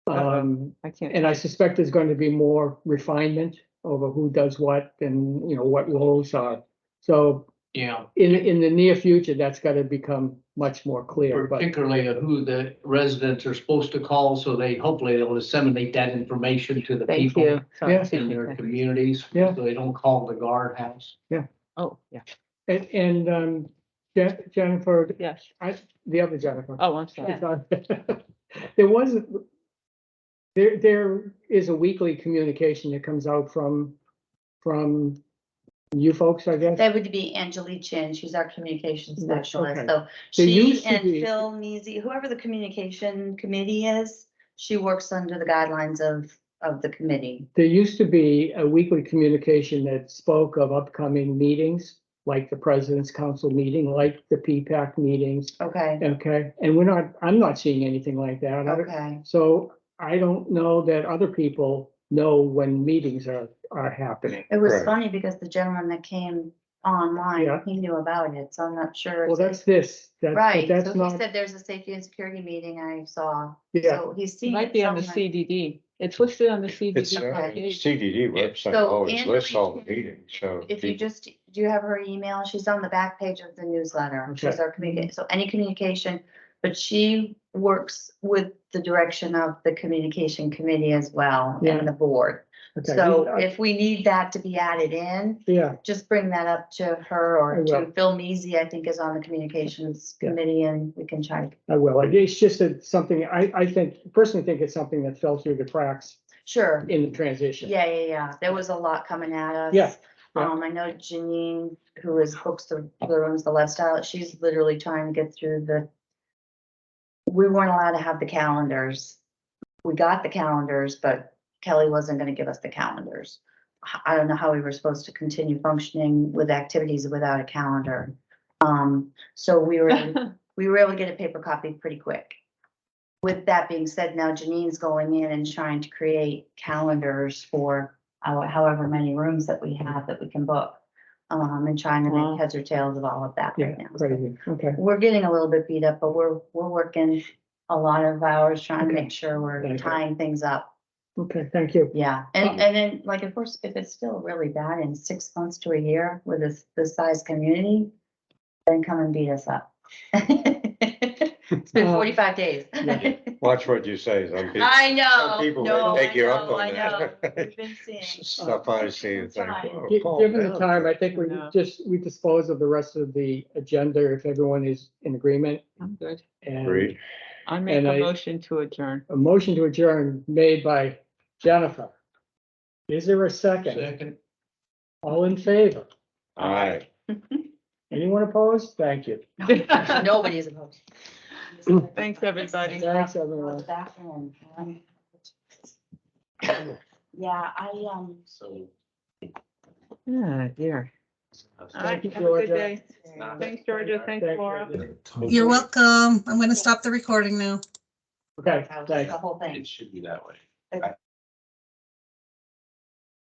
I can't. And I suspect there's going to be more refinement over who does what and, what roles are. So Yeah, in the near future, that's got to become much more clear, but particularly of who the residents are supposed to call, so hopefully they'll disseminate that information to the Thank people you. Sorry, Yeah. excuse in me. their communities. Yeah. So they don't call the guardhouse. Oh, yeah, and Jennifer, yes. the other Jennifer. Oh, I'm sorry. There wasn't, there is a weekly communication that comes out from you folks, I guess. That would be Angelique Chin, she's our communication Right, specialist, okay. so There she used to and be- Phil Neasy, whoever the communication committee is, she works under the guidelines of the committee. There used to be a weekly communication that spoke of upcoming meetings, like the President's Council meeting, like the PPAC meetings. Okay, Okay, and I'm not seeing anything like that. okay, So I don't know that other people know when meetings are happening. it was Right. funny because the gentleman that came online, Yeah. he knew about it, so I'm not sure. Well, that's this, but Right, that's so he not, said there's a safety and security meeting I saw, yeah, so he's It seen might it be on the somewhere. CDD. It's listed on the It's CDD. Okay. page. CDD website So always lists all the Angelique- meetings, so. If you just, do you have her email? She's on the back page of the newsletter. She's Okay. our communication, so any communication, but she works with the direction of the communication committee as well Yeah. and the board. okay. So if we need that to be added in, Yeah, just bring that up to her I or will. to Phil Measy, I think is on the communications Yeah. committee, and we can try. I will. It's just something, I personally think it's something that fell through the cracks Sure, in the transition. yeah. There was a lot coming at us. Yeah, yeah. I know Janine, who runs the lifestyle, she's literally trying to get through we weren't allowed to have the calendars. We got the calendars, but Kelly wasn't gonna give us the calendars. I don't know how we were supposed to continue functioning with activities without a calendar. So we were able to get a paper copy pretty quick. with that being said, now Janine's going in and trying to create calendars for however many rooms that we have that we can book. And trying to Wow. make heads or tails of all of that Yeah, right now. So crazy, okay. we're getting a little bit beat up, but we're working a lot of hours trying to Okay. make sure we're Thank you. tying things up. Okay, thank you. Yeah, and then, like, of course, if it's still really bad in 6 months to a year with this size community, then come and beat us up. It's been 45 days. Yeah. Watch what you say. Some people, I know, some people no, may take you up I on know. that. We've been seeing. Stuff I see and think. Trying. "Whoa, Gi- calm Given the down." time, I think we No. we dispose of the rest of the agenda if everyone is in agreement. I'm good. And Agreed. I make And a I- motion to adjourn. a motion to adjourn made by Jennifer. Is there a second? Second. All in favor? All right. Anyone opposed? Thank you. Nobody is opposed. Thanks, everybody. Thanks, everyone. Back in. Yeah, So. Ah, dear. All right, you, have a good Georgia. day. Thanks, Georgia. Thanks, Thank you. Laura. You're welcome. I'm gonna stop the recording now. Okay, that was thanks. the whole thing. It should be that way.